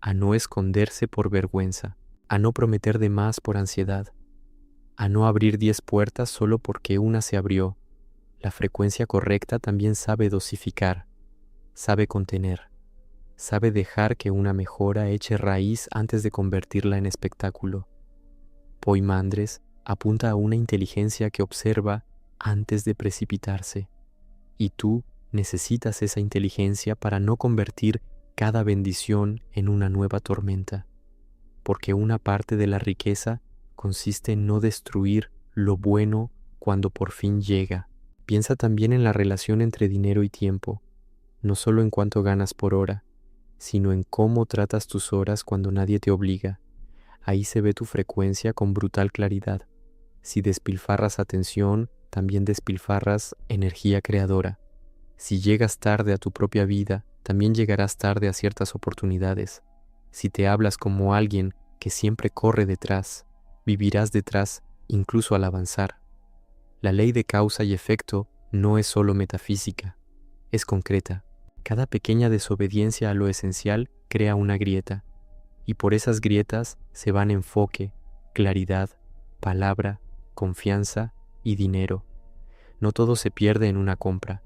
a no esconderse por vergüenza, a no prometer de más por ansiedad, a no abrir 10 puertas solo porque una se abrió. La frecuencia correcta también sabe dosificar, sabe contener, sabe dejar que una mejora eche raíz antes de convertirla en espectáculo. Poimandres apunta a una inteligencia que observa antes de precipitarse, y tú necesitas esa inteligencia para no convertir cada bendición en una nueva tormenta, porque una parte de la riqueza consiste en no destruir lo bueno cuando por fin llega. Piensa también en la relación entre dinero y tiempo, no solo en cuánto ganas por hora, sino en cómo tratas tus horas cuando nadie te obliga. Ahí se ve tu frecuencia con brutal claridad. Si despilfarras atención, también despilfarras energía creadora. Si llegas tarde a tu propia vida, también llegarás tarde a ciertas oportunidades. Si te hablas como alguien que siempre corre detrás, vivirás detrás incluso al avanzar. La ley de causa y efecto no es solo metafísica, es concreta. Cada pequeña desobediencia a lo esencial crea una grieta, y por esas grietas se van enfoque, claridad, palabra, confianza y dinero. No todo se pierde en una compra,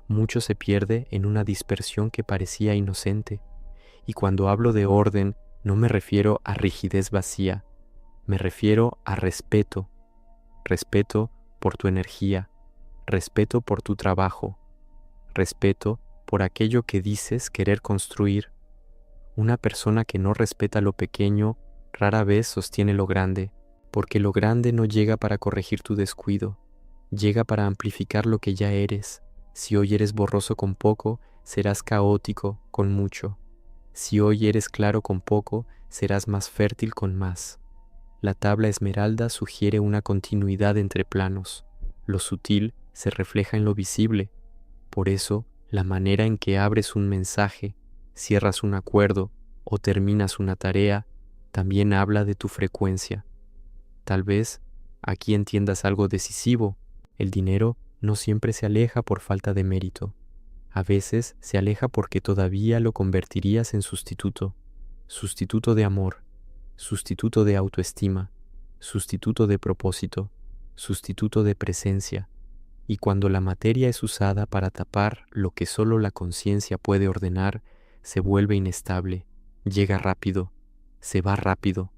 mucho se pierde en una dispersión que parecía inocente. Y cuando hablo de orden, no me refiero a rigidez vacía, me refiero a respeto. Respeto por tu energía, respeto por tu trabajo, respeto por aquello que dices querer construir. Una persona que no respeta lo pequeño rara vez sostiene lo grande, porque lo grande no llega para corregir tu descuido, llega para amplificar lo que ya eres. Si hoy eres borroso con poco, serás caótico con mucho. Si hoy eres claro con poco, serás más fértil con más. La tabla esmeralda sugiere una continuidad entre planos. Lo sutil se refleja en lo visible. Por eso, la manera en que abres un mensaje, cierras un acuerdo o terminas una tarea, también habla de tu frecuencia. Tal vez aquí entiendas algo decisivo. El dinero no siempre se aleja por falta de mérito. A veces se aleja porque todavía lo convertirías en sustituto. Sustituto de amor, sustituto de autoestima, sustituto de propósito, sustituto de presencia. Y cuando la materia es usada para tapar lo que solo la conciencia puede ordenar, se vuelve inestable, llega rápido, se va rápido,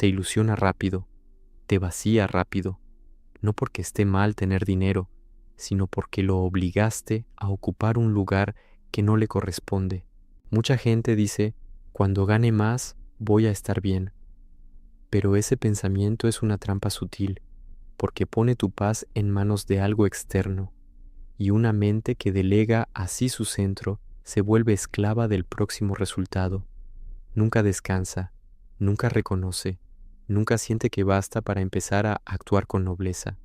te ilusiona rápido, te vacía rápido, no porque esté mal tener dinero, sino porque lo obligaste a ocupar un lugar que no le corresponde. Mucha gente dice, cuando gane más, voy a estar bien. Pero ese pensamiento es una trampa sutil, porque pone tu paz en manos de algo externo, y una mente que delega así su centro se vuelve esclava del próximo resultado. Nunca descansa, nunca reconoce, nunca siente que basta para empezar a actuar con nobleza.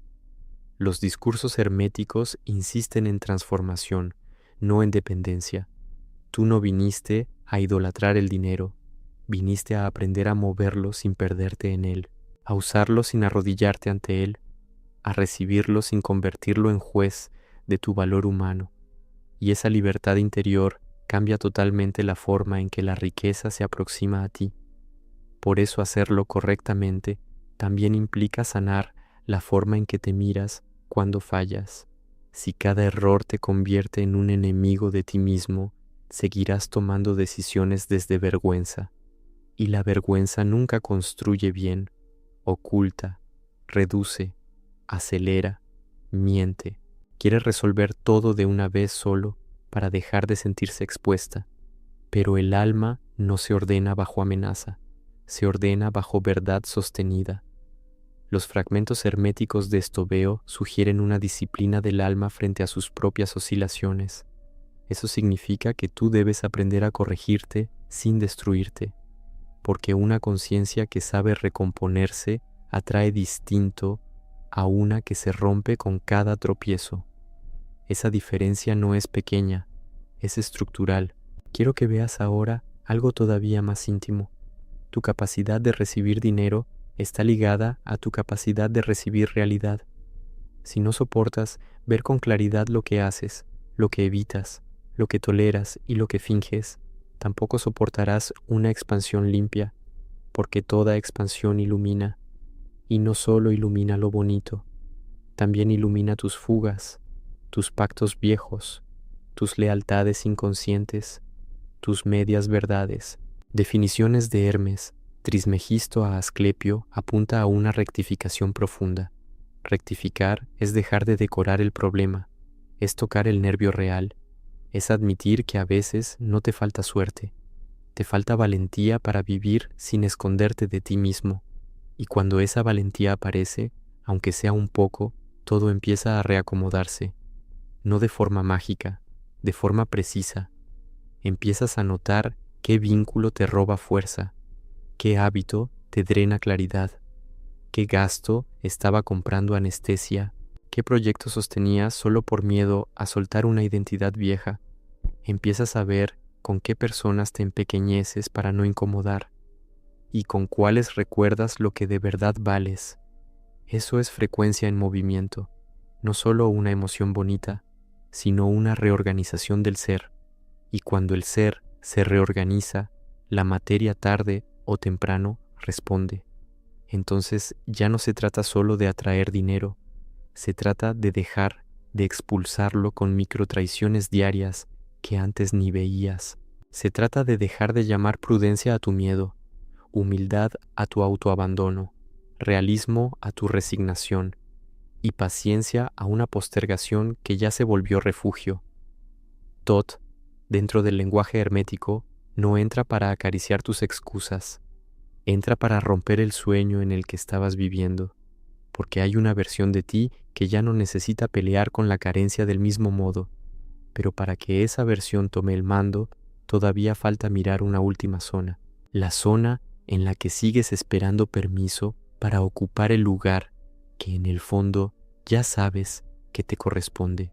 Los discursos herméticos insisten en transformación, no en dependencia. Tú no viniste a idolatrar el dinero, viniste a aprender a moverlo sin perderte en él, a usarlo sin arrodillarte ante él, a recibirlo sin convertirlo en juez de tu valor humano. Y esa libertad interior cambia totalmente la forma en que la riqueza se aproxima a ti. Por eso hacerlo correctamente también implica sanar la forma en que te miras cuando fallas. Si cada error te convierte en un enemigo de ti mismo, seguirás tomando decisiones desde vergüenza. Y la vergüenza nunca construye bien, oculta, reduce, acelera, miente. Quiere resolver todo de una vez solo para dejar de sentirse expuesta. Pero el alma no se ordena bajo amenaza, se ordena bajo verdad sostenida. Los fragmentos herméticos de Estobeo sugieren una disciplina del alma frente a sus propias oscilaciones. Eso significa que tú debes aprender a corregirte sin destruirte, porque una conciencia que sabe recomponerse atrae distinto a una que se rompe con cada tropiezo. Esa diferencia no es pequeña, es estructural. Quiero que veas ahora algo todavía más íntimo. Tu capacidad de recibir dinero está ligada a tu capacidad de recibir realidad. Si no soportas ver con claridad lo que haces, lo que evitas, lo que toleras y lo que finges, tampoco soportarás una expansión limpia, porque toda expansión ilumina, y no solo ilumina lo bonito, también ilumina tus fugas, tus pactos viejos, tus lealtades inconscientes, tus medias verdades. Definiciones de Hermes, Trismegisto a Asclepio, apunta a una rectificación profunda. Rectificar es dejar de decorar el problema, es tocar el nervio real, es admitir que a veces no te falta suerte, te falta valentía para vivir sin esconderte de ti mismo. Y cuando esa valentía aparece, aunque sea un poco, todo empieza a reacomodarse, no de forma mágica, de forma precisa. Empiezas a notar qué vínculo te roba fuerza, qué hábito te drena claridad, qué gasto estaba comprando anestesia, qué proyecto sostenías solo por miedo a soltar una identidad vieja. Empiezas a ver con qué personas te empequeñeces para no incomodar y con cuáles recuerdas lo que de verdad vales. Eso es frecuencia en movimiento, no solo una emoción bonita, sino una reorganización del ser. Y cuando el ser se reorganiza, la materia tarde o temprano responde. Entonces ya no se trata solo de atraer dinero, se trata de dejar de expulsarlo con microtraiciones diarias que antes ni veías. Se trata de dejar de llamar prudencia a tu miedo, humildad a tu autoabandono, realismo a tu resignación y paciencia a una postergación que ya se volvió refugio. Tot, dentro del lenguaje hermético, no entra para acariciar tus excusas, entra para romper el sueño en el que estabas viviendo, porque hay una versión de ti que ya no necesita pelear con la carencia del mismo modo, pero para que esa versión tome el mando, todavía falta mirar una última zona, la zona en la que sigues esperando permiso para ocupar el lugar que en el fondo ya sabes que te corresponde.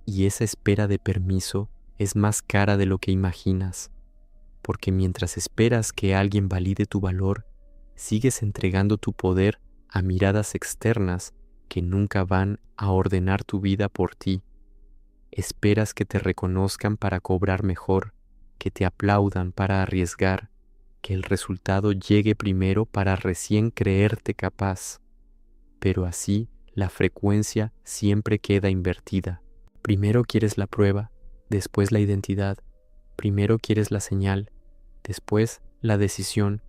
Y esa espera de permiso es más cara de lo que imaginas, porque mientras esperas que alguien valide tu valor, sigues entregando tu poder a miradas externas que nunca van a ordenar tu vida por ti. Esperas que te reconozcan para cobrar mejor, que te aplaudan para arriesgar, que el resultado llegue primero para recién creerte capaz. Pero así la frecuencia siempre queda invertida. Primero quieres la prueba, después la identidad. Primero quieres la señal, después la decisión,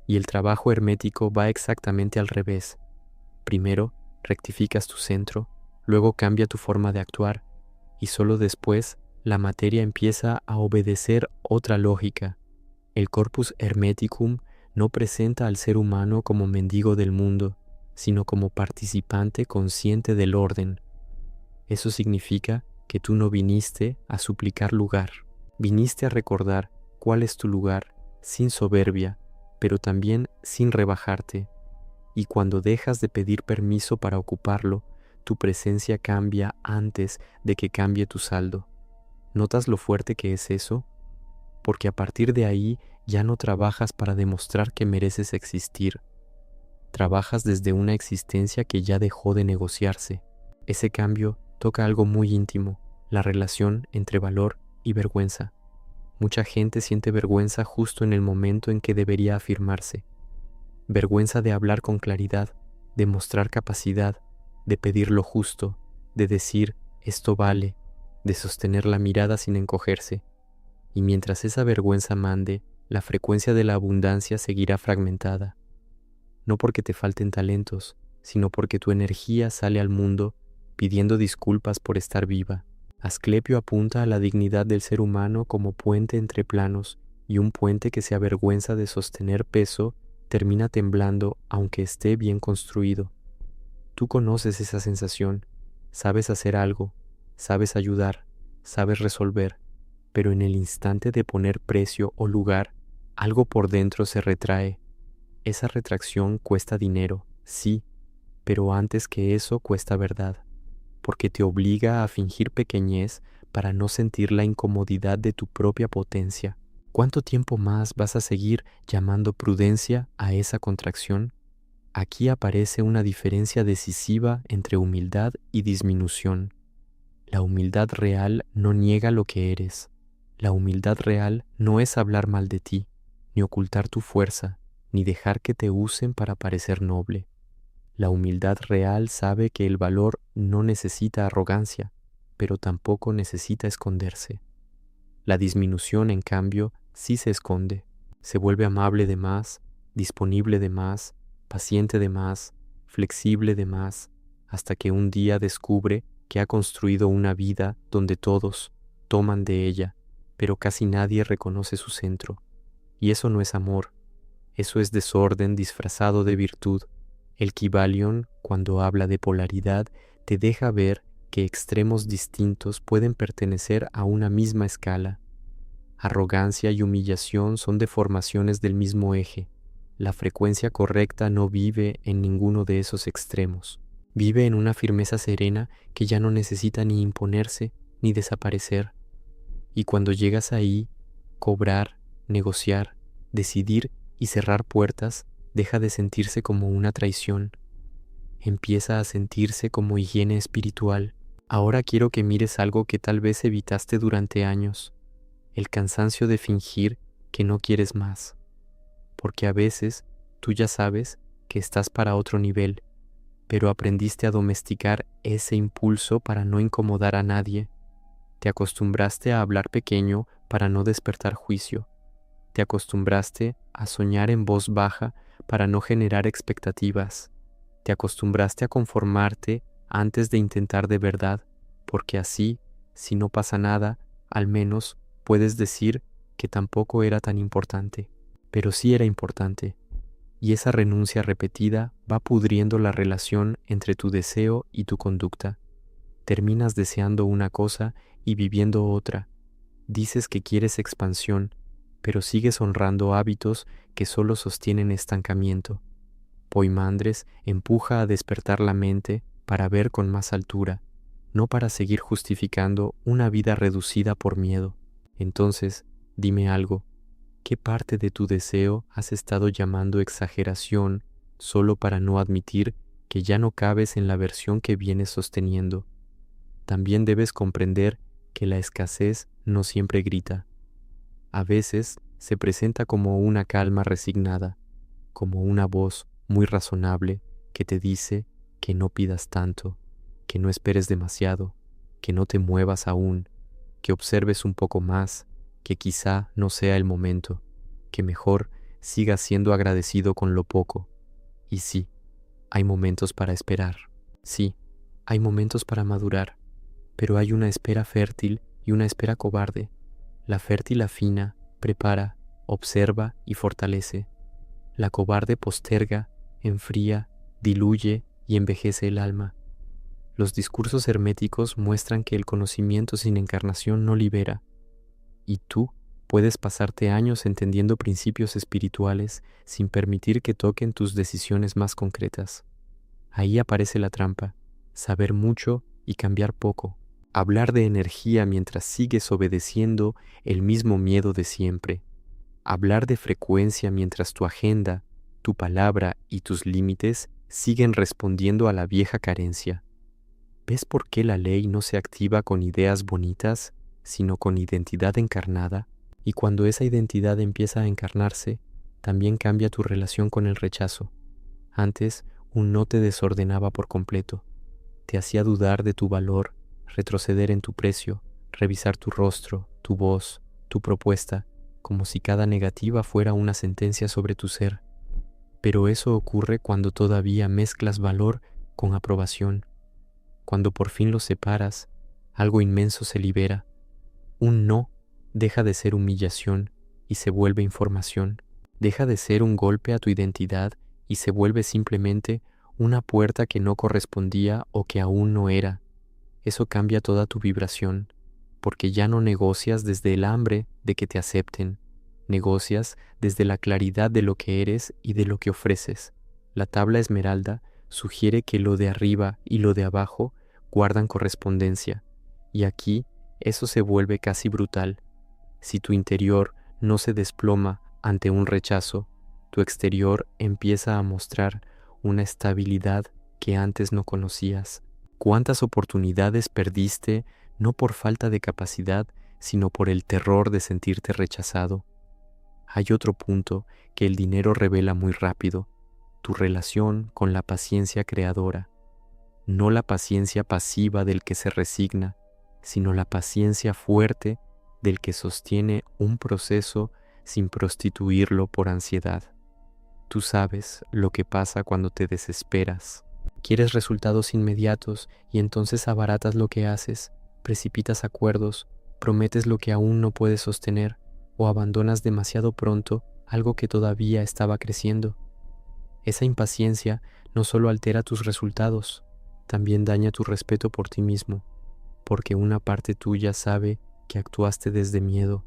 Y el trabajo hermético va exactamente al revés. Primero, rectificas tu centro, luego cambia tu forma de actuar, y solo después la materia empieza a obedecer otra lógica. El corpus hermeticum no presenta al ser humano como mendigo del mundo, sino como participante consciente del orden. Eso significa que tú no viniste a suplicar lugar, viniste a recordar cuál es tu lugar, sin soberbia, pero también sin rebajarte. Y cuando dejas de pedir permiso para ocuparlo, tu presencia cambia antes de que cambie tu saldo. ¿Notas lo fuerte que es eso? Porque a partir de ahí ya no trabajas para demostrar que mereces existir. Trabajas desde una existencia que ya dejó de negociarse. Ese cambio toca algo muy íntimo, la relación entre valor y vergüenza. Mucha gente siente vergüenza justo en el momento en que debería afirmarse. Vergüenza de hablar con claridad, de mostrar capacidad, de pedir lo justo, de decir esto vale, de sostener la mirada sin encogerse. Y mientras esa vergüenza mande, la frecuencia de la abundancia seguirá fragmentada. No porque te falten talentos, sino porque tu energía sale al mundo pidiendo disculpas por estar viva. Asclepio apunta a la dignidad del ser humano como puente entre planos, y un puente que se avergüenza de sostener peso termina temblando aunque esté bien construido. Tú conoces esa sensación, sabes hacer algo, sabes ayudar, sabes resolver, pero en el instante de poner precio o lugar, algo por dentro se retrae. Esa retracción cuesta dinero, sí, pero antes que eso cuesta verdad, porque te obliga a fingir pequeñez para no sentir la incomodidad de tu propia potencia. ¿Cuánto tiempo más vas a seguir llamando prudencia a esa contracción? Aquí aparece una diferencia decisiva entre humildad y disminución. La humildad real no niega lo que eres. La humildad real no es hablar mal de ti, ni ocultar tu fuerza, ni dejar que te usen para parecer noble. La humildad real sabe que el valor no necesita arrogancia, pero tampoco necesita esconderse. La disminución, en cambio, sí se esconde. Se vuelve amable de más, disponible de más, paciente de más, flexible de más, hasta que un día descubre que ha construido una vida donde todos toman de ella, pero casi nadie reconoce su centro. Y eso no es amor, eso es desorden disfrazado de virtud. El Kybalion, cuando habla de polaridad, te deja ver que extremos distintos pueden pertenecer a una misma escala. Arrogancia y humillación son deformaciones del mismo eje. La frecuencia correcta no vive en ninguno de esos extremos. Vive en una firmeza serena que ya no necesita ni imponerse ni desaparecer. Y cuando llegas ahí, cobrar, negociar, decidir y cerrar puertas deja de sentirse como una traición. Empieza a sentirse como higiene espiritual. Ahora quiero que mires algo que tal vez evitaste durante años, el cansancio de fingir que no quieres más, porque a veces tú ya sabes que estás para otro nivel, pero aprendiste a domesticar ese impulso para no incomodar a nadie. Te acostumbraste a hablar pequeño para no despertar juicio. Te acostumbraste a soñar en voz baja para no generar expectativas. Te acostumbraste a conformarte antes de intentar de verdad, porque así, si no pasa nada, al menos puedes decir que tampoco era tan importante, pero sí era importante. Y esa renuncia repetida va pudriendo la relación entre tu deseo y tu conducta. Terminas deseando una cosa y viviendo otra. Dices que quieres expansión, pero sigues honrando hábitos que solo sostienen estancamiento. Poimandres empuja a despertar la mente para ver con más altura, no para seguir justificando una vida reducida por miedo. Entonces, dime algo, ¿qué parte de tu deseo has estado llamando exageración solo para no admitir que ya no cabes en la versión que vienes sosteniendo? También debes comprender que la escasez no siempre grita. A veces se presenta como una calma resignada, como una voz muy razonable que te dice que no pidas tanto, que no esperes demasiado, que no te muevas aún, que observes un poco más, que quizá no sea el momento, que mejor sigas siendo agradecido con lo poco. Y sí, hay momentos para esperar. Sí, hay momentos para madurar, pero hay una espera fértil y una espera cobarde. La fértil afina, prepara, observa y fortalece. La cobarde posterga, enfría, diluye y envejece el alma. Los discursos herméticos muestran que el conocimiento sin encarnación no libera, y tú puedes pasarte años entendiendo principios espirituales sin permitir que toquen tus decisiones más concretas. Ahí aparece la trampa, saber mucho y cambiar poco. Hablar de energía mientras sigues obedeciendo el mismo miedo de siempre. Hablar de frecuencia mientras tu agenda, tu palabra y tus límites siguen respondiendo a la vieja carencia. ¿Ves por qué la ley no se activa con ideas bonitas, sino con identidad encarnada? Y cuando esa identidad empieza a encarnarse, también cambia tu relación con el rechazo. Antes, un no te desordenaba por completo. Te hacía dudar de tu valor, retroceder en tu precio, revisar tu rostro, tu voz, tu propuesta, como si cada negativa fuera una sentencia sobre tu ser. Pero eso ocurre cuando todavía mezclas valor con aprobación. Cuando por fin los separas, algo inmenso se libera. Un no deja de ser humillación y se vuelve información. Deja de ser un golpe a tu identidad y se vuelve simplemente una puerta que no correspondía o que aún no era. Eso cambia toda tu vibración, porque ya no negocias desde el hambre de que te acepten. Negocias desde la claridad de lo que eres y de lo que ofreces. La tabla esmeralda sugiere que lo de arriba y lo de abajo guardan correspondencia, y aquí eso se vuelve casi brutal. Si tu interior no se desploma ante un rechazo, tu exterior empieza a mostrar una estabilidad que antes no conocías. ¿Cuántas oportunidades perdiste no por falta de capacidad, sino por el terror de sentirte rechazado? Hay otro punto que el dinero revela muy rápido: tu relación con la paciencia creadora. No la paciencia pasiva del que se resigna, sino la paciencia fuerte del que sostiene un proceso sin prostituirlo por ansiedad. Tú sabes lo que pasa cuando te desesperas. Quieres resultados inmediatos y entonces abaratas lo que haces, precipitas acuerdos, prometes lo que aún no puedes sostener o abandonas demasiado pronto algo que todavía estaba creciendo. Esa impaciencia no solo altera tus resultados, también daña tu respeto por ti mismo, porque una parte tuya sabe que actuaste desde miedo.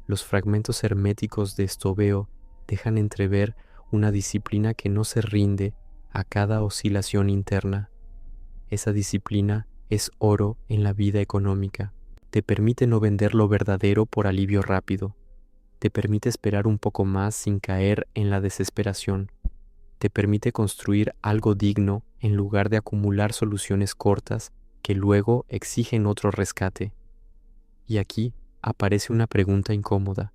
Los fragmentos herméticos de Estobeo dejan entrever una disciplina que no se rinde a cada oscilación interna. Esa disciplina es oro en la vida económica. Te permite no vender lo verdadero por alivio rápido. Te permite esperar un poco más sin caer en la desesperación. Te permite construir algo digno en lugar de acumular soluciones cortas que luego exigen otro rescate. Y aquí aparece una pregunta incómoda.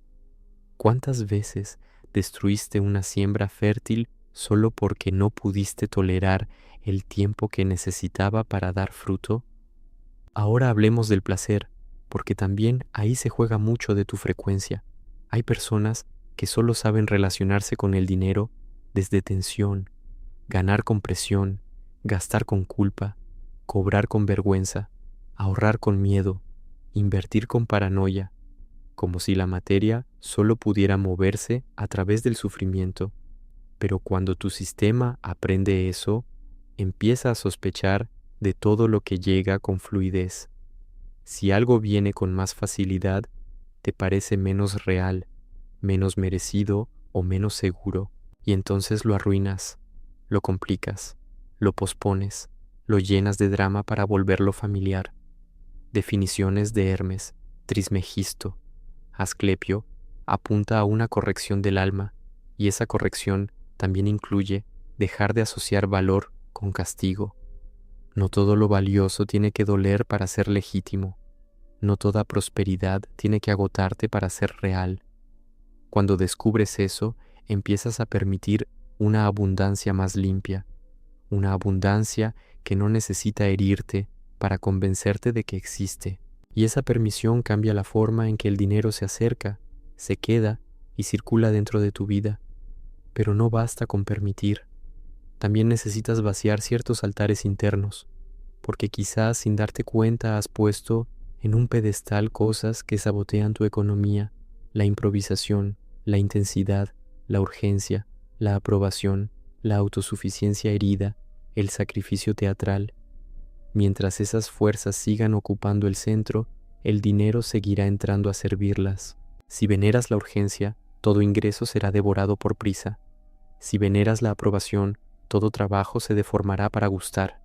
¿Cuántas veces destruiste una siembra fértil solo porque no pudiste tolerar el tiempo que necesitaba para dar fruto? Ahora hablemos del placer, porque también ahí se juega mucho de tu frecuencia. Hay personas que solo saben relacionarse con el dinero desde tensión, ganar con presión, gastar con culpa, cobrar con vergüenza, ahorrar con miedo, invertir con paranoia, como si la materia solo pudiera moverse a través del sufrimiento. Pero cuando tu sistema aprende eso, empieza a sospechar de todo lo que llega con fluidez. Si algo viene con más facilidad, te parece menos real, menos merecido o menos seguro, y entonces lo arruinas, lo complicas, lo pospones, lo llenas de drama para volverlo familiar. Definiciones de Hermes, Trismegisto, Asclepio apunta a una corrección del alma, y esa corrección también incluye dejar de asociar valor con castigo. No todo lo valioso tiene que doler para ser legítimo. No toda prosperidad tiene que agotarte para ser real. Cuando descubres eso, empiezas a permitir una abundancia más limpia, una abundancia que no necesita herirte para convencerte de que existe. Y esa permisión cambia la forma en que el dinero se acerca, se queda y circula dentro de tu vida, pero no basta con permitir. También necesitas vaciar ciertos altares internos, porque quizás sin darte cuenta has puesto en un pedestal cosas que sabotean tu economía, la improvisación, la intensidad, la urgencia, la aprobación, la autosuficiencia herida, el sacrificio teatral. Mientras esas fuerzas sigan ocupando el centro, el dinero seguirá entrando a servirlas. Si veneras la urgencia, todo ingreso será devorado por prisa. Si veneras la aprobación, todo trabajo se deformará para gustar.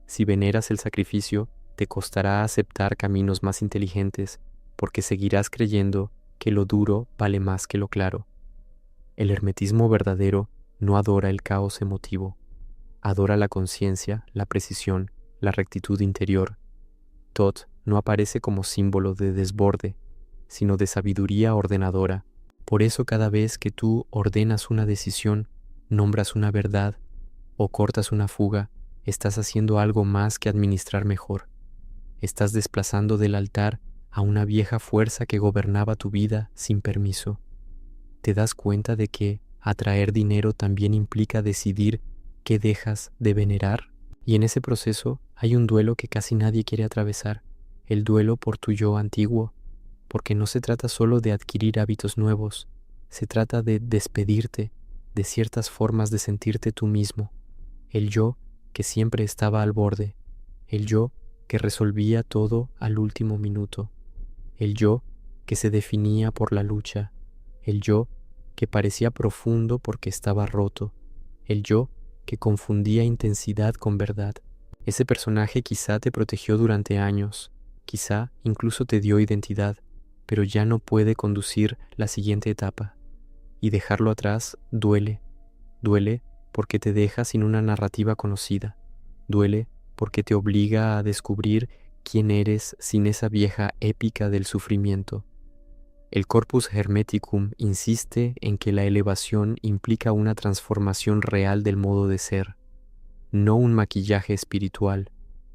Si veneras el sacrificio, te costará aceptar caminos más inteligentes, porque seguirás creyendo que lo duro vale más que lo claro. El hermetismo verdadero no adora el caos emotivo, adora la conciencia, la precisión, la rectitud interior. Tot no aparece como símbolo de desborde, sino de sabiduría ordenadora. Por eso cada vez que tú ordenas una decisión, nombras una verdad o cortas una fuga, estás haciendo algo más que administrar mejor. Estás desplazando del altar a una vieja fuerza que gobernaba tu vida sin permiso. ¿Te das cuenta de que atraer dinero también implica decidir qué dejas de venerar? Y en ese proceso hay un duelo que casi nadie quiere atravesar, el duelo por tu yo antiguo, porque no se trata solo de adquirir hábitos nuevos, se trata de despedirte de ciertas formas de sentirte tú mismo, el yo que siempre estaba al borde, el yo que resolvía todo al último minuto, el yo que se definía por la lucha, el yo que parecía profundo porque estaba roto, el yo que confundía intensidad con verdad. Ese personaje quizá te protegió durante años, quizá incluso te dio identidad, pero ya no puede conducir la siguiente etapa. Y dejarlo atrás duele. Duele porque te deja sin una narrativa conocida. Duele porque te obliga a descubrir quién eres sin esa vieja épica del sufrimiento. El Corpus Hermeticum insiste en que la elevación implica una transformación real del modo de ser, no un maquillaje espiritual,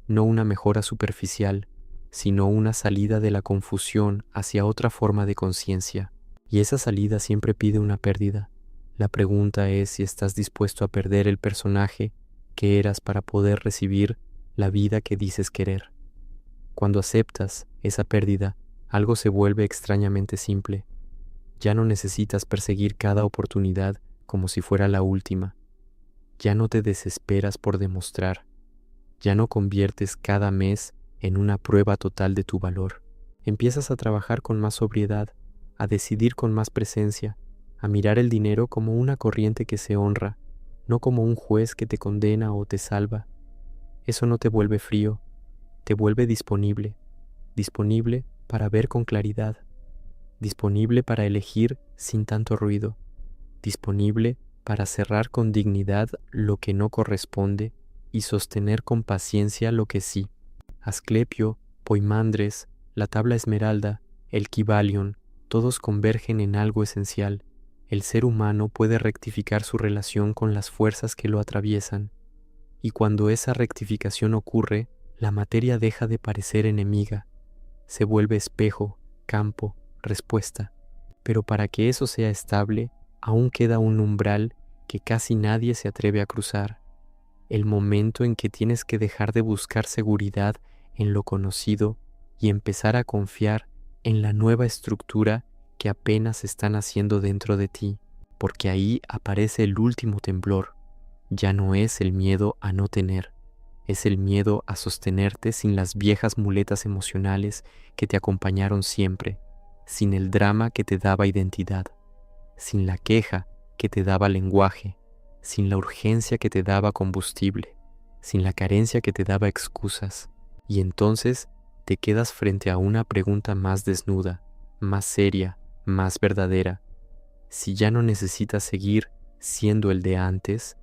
no una mejora superficial, sino una salida de la confusión hacia otra forma de conciencia. Y esa salida siempre pide una pérdida. La pregunta es si estás dispuesto a perder el personaje que eras para poder recibir la vida que dices querer. Cuando aceptas esa pérdida, algo se vuelve extrañamente simple. Ya no necesitas perseguir cada oportunidad como si fuera la última. Ya no te desesperas por demostrar. Ya no conviertes cada mes en una prueba total de tu valor. Empiezas a trabajar con más sobriedad, a decidir con más presencia, a mirar el dinero como una corriente que se honra, no como un juez que te condena o te salva. Eso no te vuelve frío, te vuelve disponible para ver con claridad, disponible para elegir sin tanto ruido, disponible para cerrar con dignidad lo que no corresponde y sostener con paciencia lo que sí. Asclepio, Poimandres, la tabla esmeralda, el Kybalion, todos convergen en algo esencial. El ser humano puede rectificar su relación con las fuerzas que lo atraviesan, y cuando esa rectificación ocurre, la materia deja de parecer enemiga, se vuelve espejo, campo, respuesta. Pero para que eso sea estable, aún queda un umbral que casi nadie se atreve a cruzar, el momento en que tienes que dejar de buscar seguridad en lo conocido y empezar a confiar en la nueva estructura que apenas está naciendo dentro de ti, porque ahí aparece el último temblor. Ya no es el miedo a no tener, es el miedo a sostenerte sin las viejas muletas emocionales que te acompañaron siempre, sin el drama que te daba identidad, sin la queja que te daba lenguaje, sin la urgencia que te daba combustible, sin la carencia que te daba excusas. Y entonces te quedas frente a una pregunta más desnuda, más seria, más verdadera. Si ya no necesitas seguir siendo el de antes,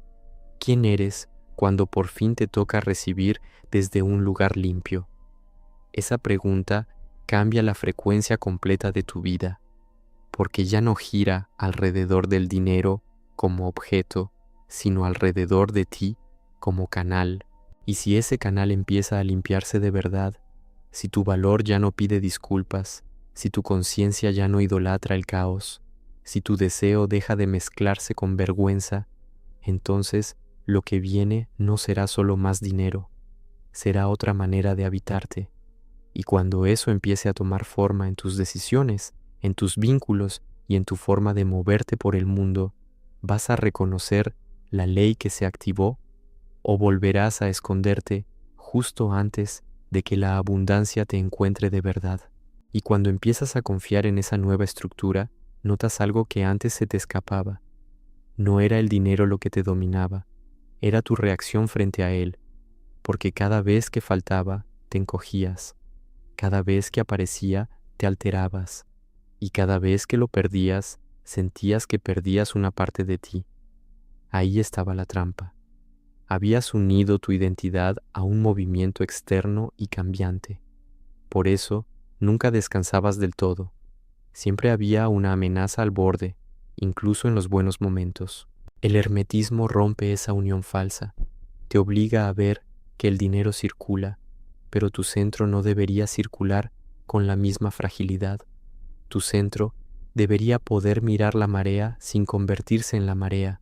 ¿quién eres cuando por fin te toca recibir desde un lugar limpio? Esa pregunta cambia la frecuencia completa de tu vida, porque ya no gira alrededor del dinero como objeto, sino alrededor de ti como canal. Y si ese canal empieza a limpiarse de verdad, si tu valor ya no pide disculpas, si tu conciencia ya no idolatra el caos, Si tu deseo deja de mezclarse con vergüenza, entonces lo que viene no será solo más dinero, será otra manera de habitarte. Y cuando eso empiece a tomar forma en tus decisiones, en tus vínculos y en tu forma de moverte por el mundo, vas a reconocer la ley que se activó o volverás a esconderte justo antes de que la abundancia te encuentre de verdad. Y cuando empiezas a confiar en esa nueva estructura, notas algo que antes se te escapaba. No era el dinero lo que te dominaba, era tu reacción frente a él, porque cada vez que faltaba, te encogías, cada vez que aparecía, te alterabas, y cada vez que lo perdías, sentías que perdías una parte de ti. Ahí estaba la trampa. Habías unido tu identidad a un movimiento externo y cambiante. Por eso, nunca descansabas del todo. Siempre había una amenaza al borde, incluso en los buenos momentos. El hermetismo rompe esa unión falsa. Te obliga a ver que el dinero circula, pero tu centro no debería circular con la misma fragilidad. Tu centro debería poder mirar la marea sin convertirse en la marea.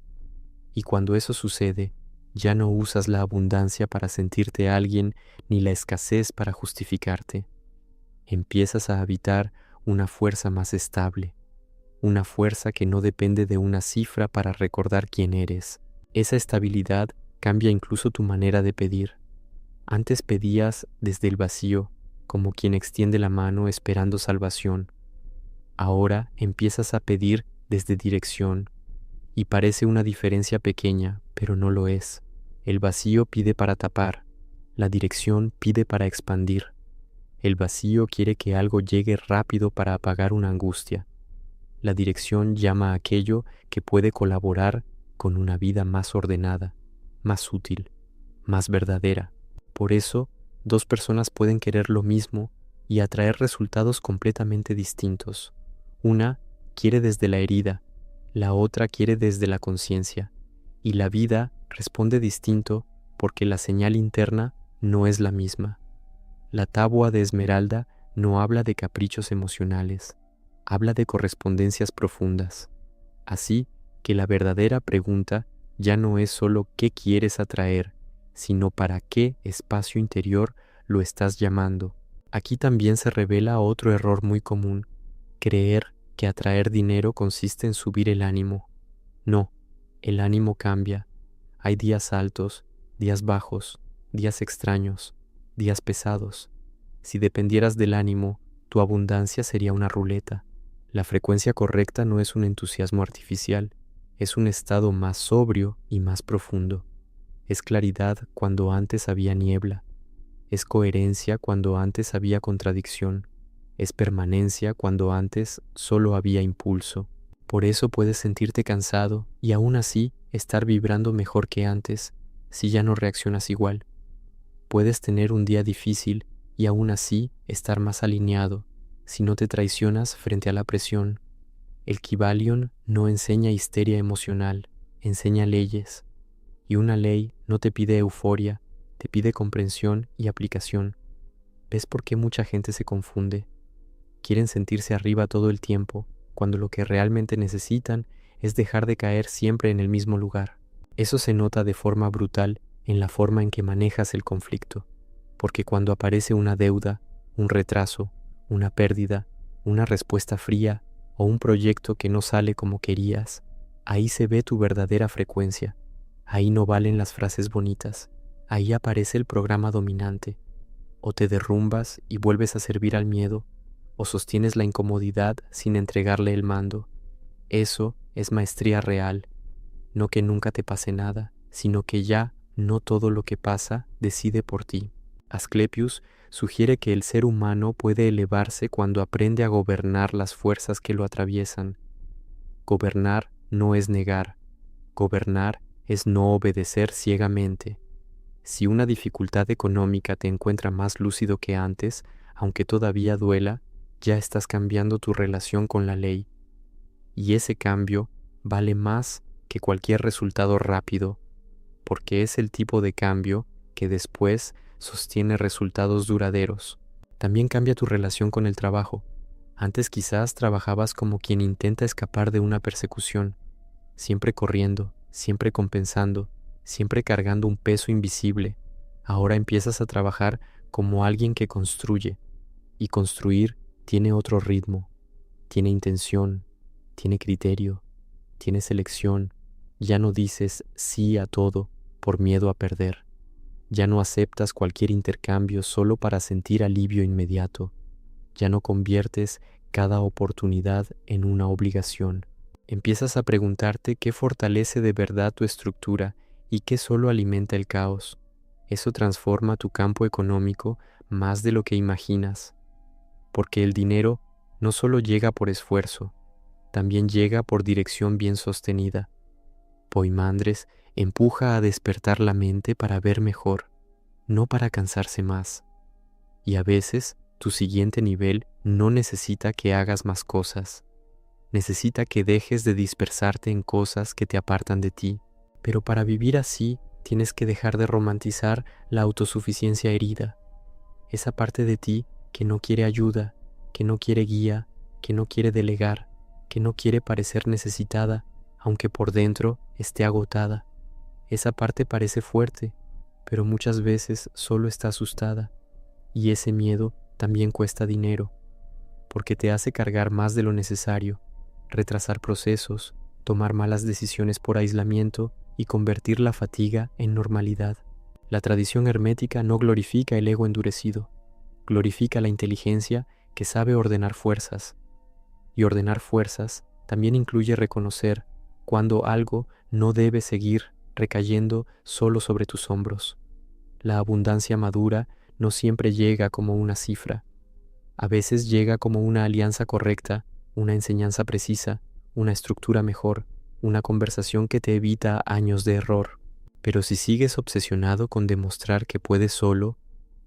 Y cuando eso sucede, ya no usas la abundancia para sentirte alguien ni la escasez para justificarte. Empiezas a habitar una fuerza más estable, una fuerza que no depende de una cifra para recordar quién eres. Esa estabilidad cambia incluso tu manera de pedir. Antes pedías desde el vacío, como quien extiende la mano esperando salvación. Ahora empiezas a pedir desde dirección, y parece una diferencia pequeña, pero no lo es. El vacío pide para tapar, la dirección pide para expandir. El vacío quiere que algo llegue rápido para apagar una angustia. La dirección llama a aquello que puede colaborar con una vida más ordenada, más útil, más verdadera. Por eso, dos personas pueden querer lo mismo y atraer resultados completamente distintos. Una quiere desde la herida, la otra quiere desde la conciencia, y la vida responde distinto porque la señal interna no es la misma. La tabua de esmeralda no habla de caprichos emocionales, habla de correspondencias profundas. Así que la verdadera pregunta ya no es solo qué quieres atraer, sino para qué espacio interior lo estás llamando. Aquí también se revela otro error muy común: creer que atraer dinero consiste en subir el ánimo. No, el ánimo cambia. Hay días altos, días bajos, días extraños, días pesados. Si dependieras del ánimo, tu abundancia sería una ruleta. La frecuencia correcta no es un entusiasmo artificial, es un estado más sobrio y más profundo. Es claridad cuando antes había niebla. Es coherencia cuando antes había contradicción. Es permanencia cuando antes solo había impulso. Por eso puedes sentirte cansado y aún así estar vibrando mejor que antes si ya no reaccionas igual. Puedes tener un día difícil y aún así estar más alineado si no te traicionas frente a la presión. El Kybalion no enseña histeria emocional, enseña leyes. Y una ley no te pide euforia, te pide comprensión y aplicación. ¿Ves por qué mucha gente se confunde? Quieren sentirse arriba todo el tiempo, cuando lo que realmente necesitan es dejar de caer siempre en el mismo lugar. Eso se nota de forma brutal en la forma en que manejas el conflicto, porque cuando aparece una deuda, un retraso, una pérdida, una respuesta fría o un proyecto que no sale como querías, ahí se ve tu verdadera frecuencia. Ahí no valen las frases bonitas, ahí aparece el programa dominante. O te derrumbas y vuelves a servir al miedo, o sostienes la incomodidad sin entregarle el mando. Eso es maestría real, no que nunca te pase nada, sino que ya no todo lo que pasa decide por ti. Asclepius sugiere que el ser humano puede elevarse cuando aprende a gobernar las fuerzas que lo atraviesan. Gobernar no es negar, gobernar es no obedecer ciegamente. Si una dificultad económica te encuentra más lúcido que antes, aunque todavía duela, ya estás cambiando tu relación con la ley. Y ese cambio vale más que cualquier resultado rápido, porque es el tipo de cambio que después sostiene resultados duraderos. También cambia tu relación con el trabajo. Antes quizás trabajabas como quien intenta escapar de una persecución, siempre corriendo, siempre compensando, siempre cargando un peso invisible. Ahora empiezas a trabajar como alguien que construye, y construir tiene otro ritmo, tiene intención, tiene criterio, tiene selección. Ya no dices sí a todo por miedo a perder. Ya no aceptas cualquier intercambio solo para sentir alivio inmediato. Ya no conviertes cada oportunidad en una obligación. Empiezas a preguntarte qué fortalece de verdad tu estructura y qué solo alimenta el caos. Eso transforma tu campo económico más de lo que imaginas, porque el dinero no solo llega por esfuerzo, también llega por dirección bien sostenida. Poimandres empuja a despertar la mente para ver mejor, no para cansarse más. Y a veces tu siguiente nivel no necesita que hagas más cosas. Necesita que dejes de dispersarte en cosas que te apartan de ti. Pero para vivir así, tienes que dejar de romantizar la autosuficiencia herida. Esa parte de ti que no quiere ayuda, que no quiere guía, que no quiere delegar, que no quiere parecer necesitada, aunque por dentro esté agotada. Esa parte parece fuerte, pero muchas veces solo está asustada. Y ese miedo también cuesta dinero, porque te hace cargar más de lo necesario, retrasar procesos, tomar malas decisiones por aislamiento y convertir la fatiga en normalidad. La tradición hermética no glorifica el ego endurecido, glorifica la inteligencia que sabe ordenar fuerzas. Y ordenar fuerzas también incluye reconocer cuando algo no debe seguir recayendo solo sobre tus hombros. La abundancia madura no siempre llega como una cifra. A veces llega como una alianza correcta, una enseñanza precisa, una estructura mejor, una conversación que te evita años de error. Pero si sigues obsesionado con demostrar que puedes solo,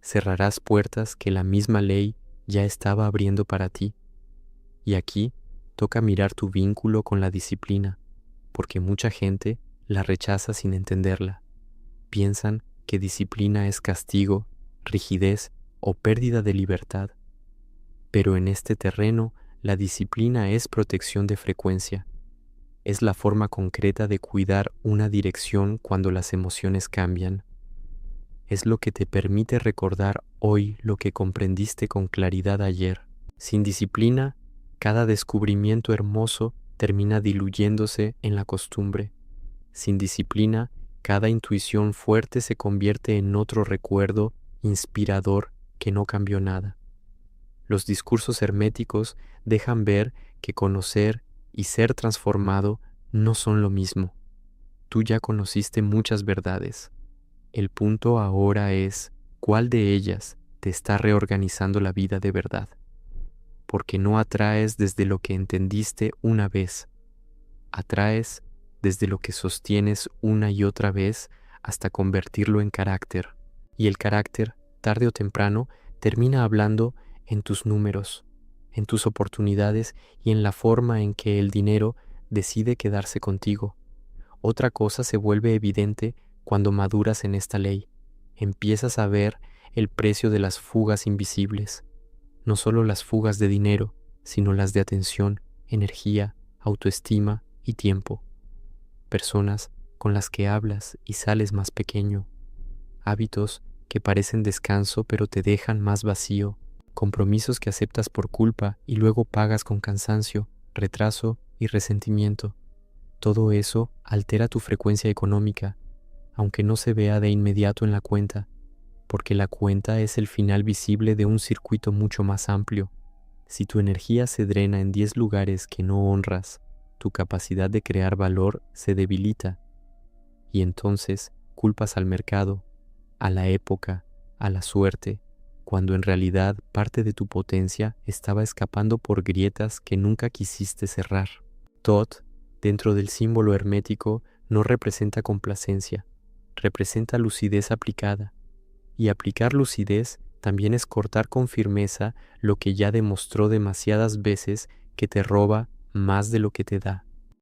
cerrarás puertas que la misma ley ya estaba abriendo para ti. Y aquí toca mirar tu vínculo con la disciplina, porque mucha gente la rechaza sin entenderla. Piensan que disciplina es castigo, rigidez o pérdida de libertad. Pero en este terreno, la disciplina es protección de frecuencia. Es la forma concreta de cuidar una dirección cuando las emociones cambian. Es lo que te permite recordar hoy lo que comprendiste con claridad ayer. Sin disciplina, cada descubrimiento hermoso termina diluyéndose en la costumbre. Sin disciplina, cada intuición fuerte se convierte en otro recuerdo inspirador que no cambió nada. Los discursos herméticos dejan ver que conocer y ser transformado no son lo mismo. Tú ya conociste muchas verdades. El punto ahora es cuál de ellas te está reorganizando la vida de verdad. Porque no atraes desde lo que entendiste una vez, atraes desde lo que sostienes una y otra vez hasta convertirlo en carácter. Y el carácter, tarde o temprano, termina hablando en tus números, en tus oportunidades y en la forma en que el dinero decide quedarse contigo. Otra cosa se vuelve evidente cuando maduras en esta ley. Empiezas a ver el precio de las fugas invisibles, no solo las fugas de dinero, sino las de atención, energía, autoestima y tiempo. Personas con las que hablas y sales más pequeño, hábitos que parecen descanso pero te dejan más vacío, compromisos que aceptas por culpa y luego pagas con cansancio, retraso y resentimiento. Todo eso altera tu frecuencia económica, aunque no se vea de inmediato en la cuenta, porque la cuenta es el final visible de un circuito mucho más amplio. Si tu energía se drena en 10 lugares que no honras, tu capacidad de crear valor se debilita, y entonces culpas al mercado, a la época, a la suerte, cuando en realidad parte de tu potencia estaba escapando por grietas que nunca quisiste cerrar. Tot, dentro del símbolo hermético, no representa complacencia, representa lucidez aplicada, y aplicar lucidez también es cortar con firmeza lo que ya demostró demasiadas veces que te roba más de lo que te da.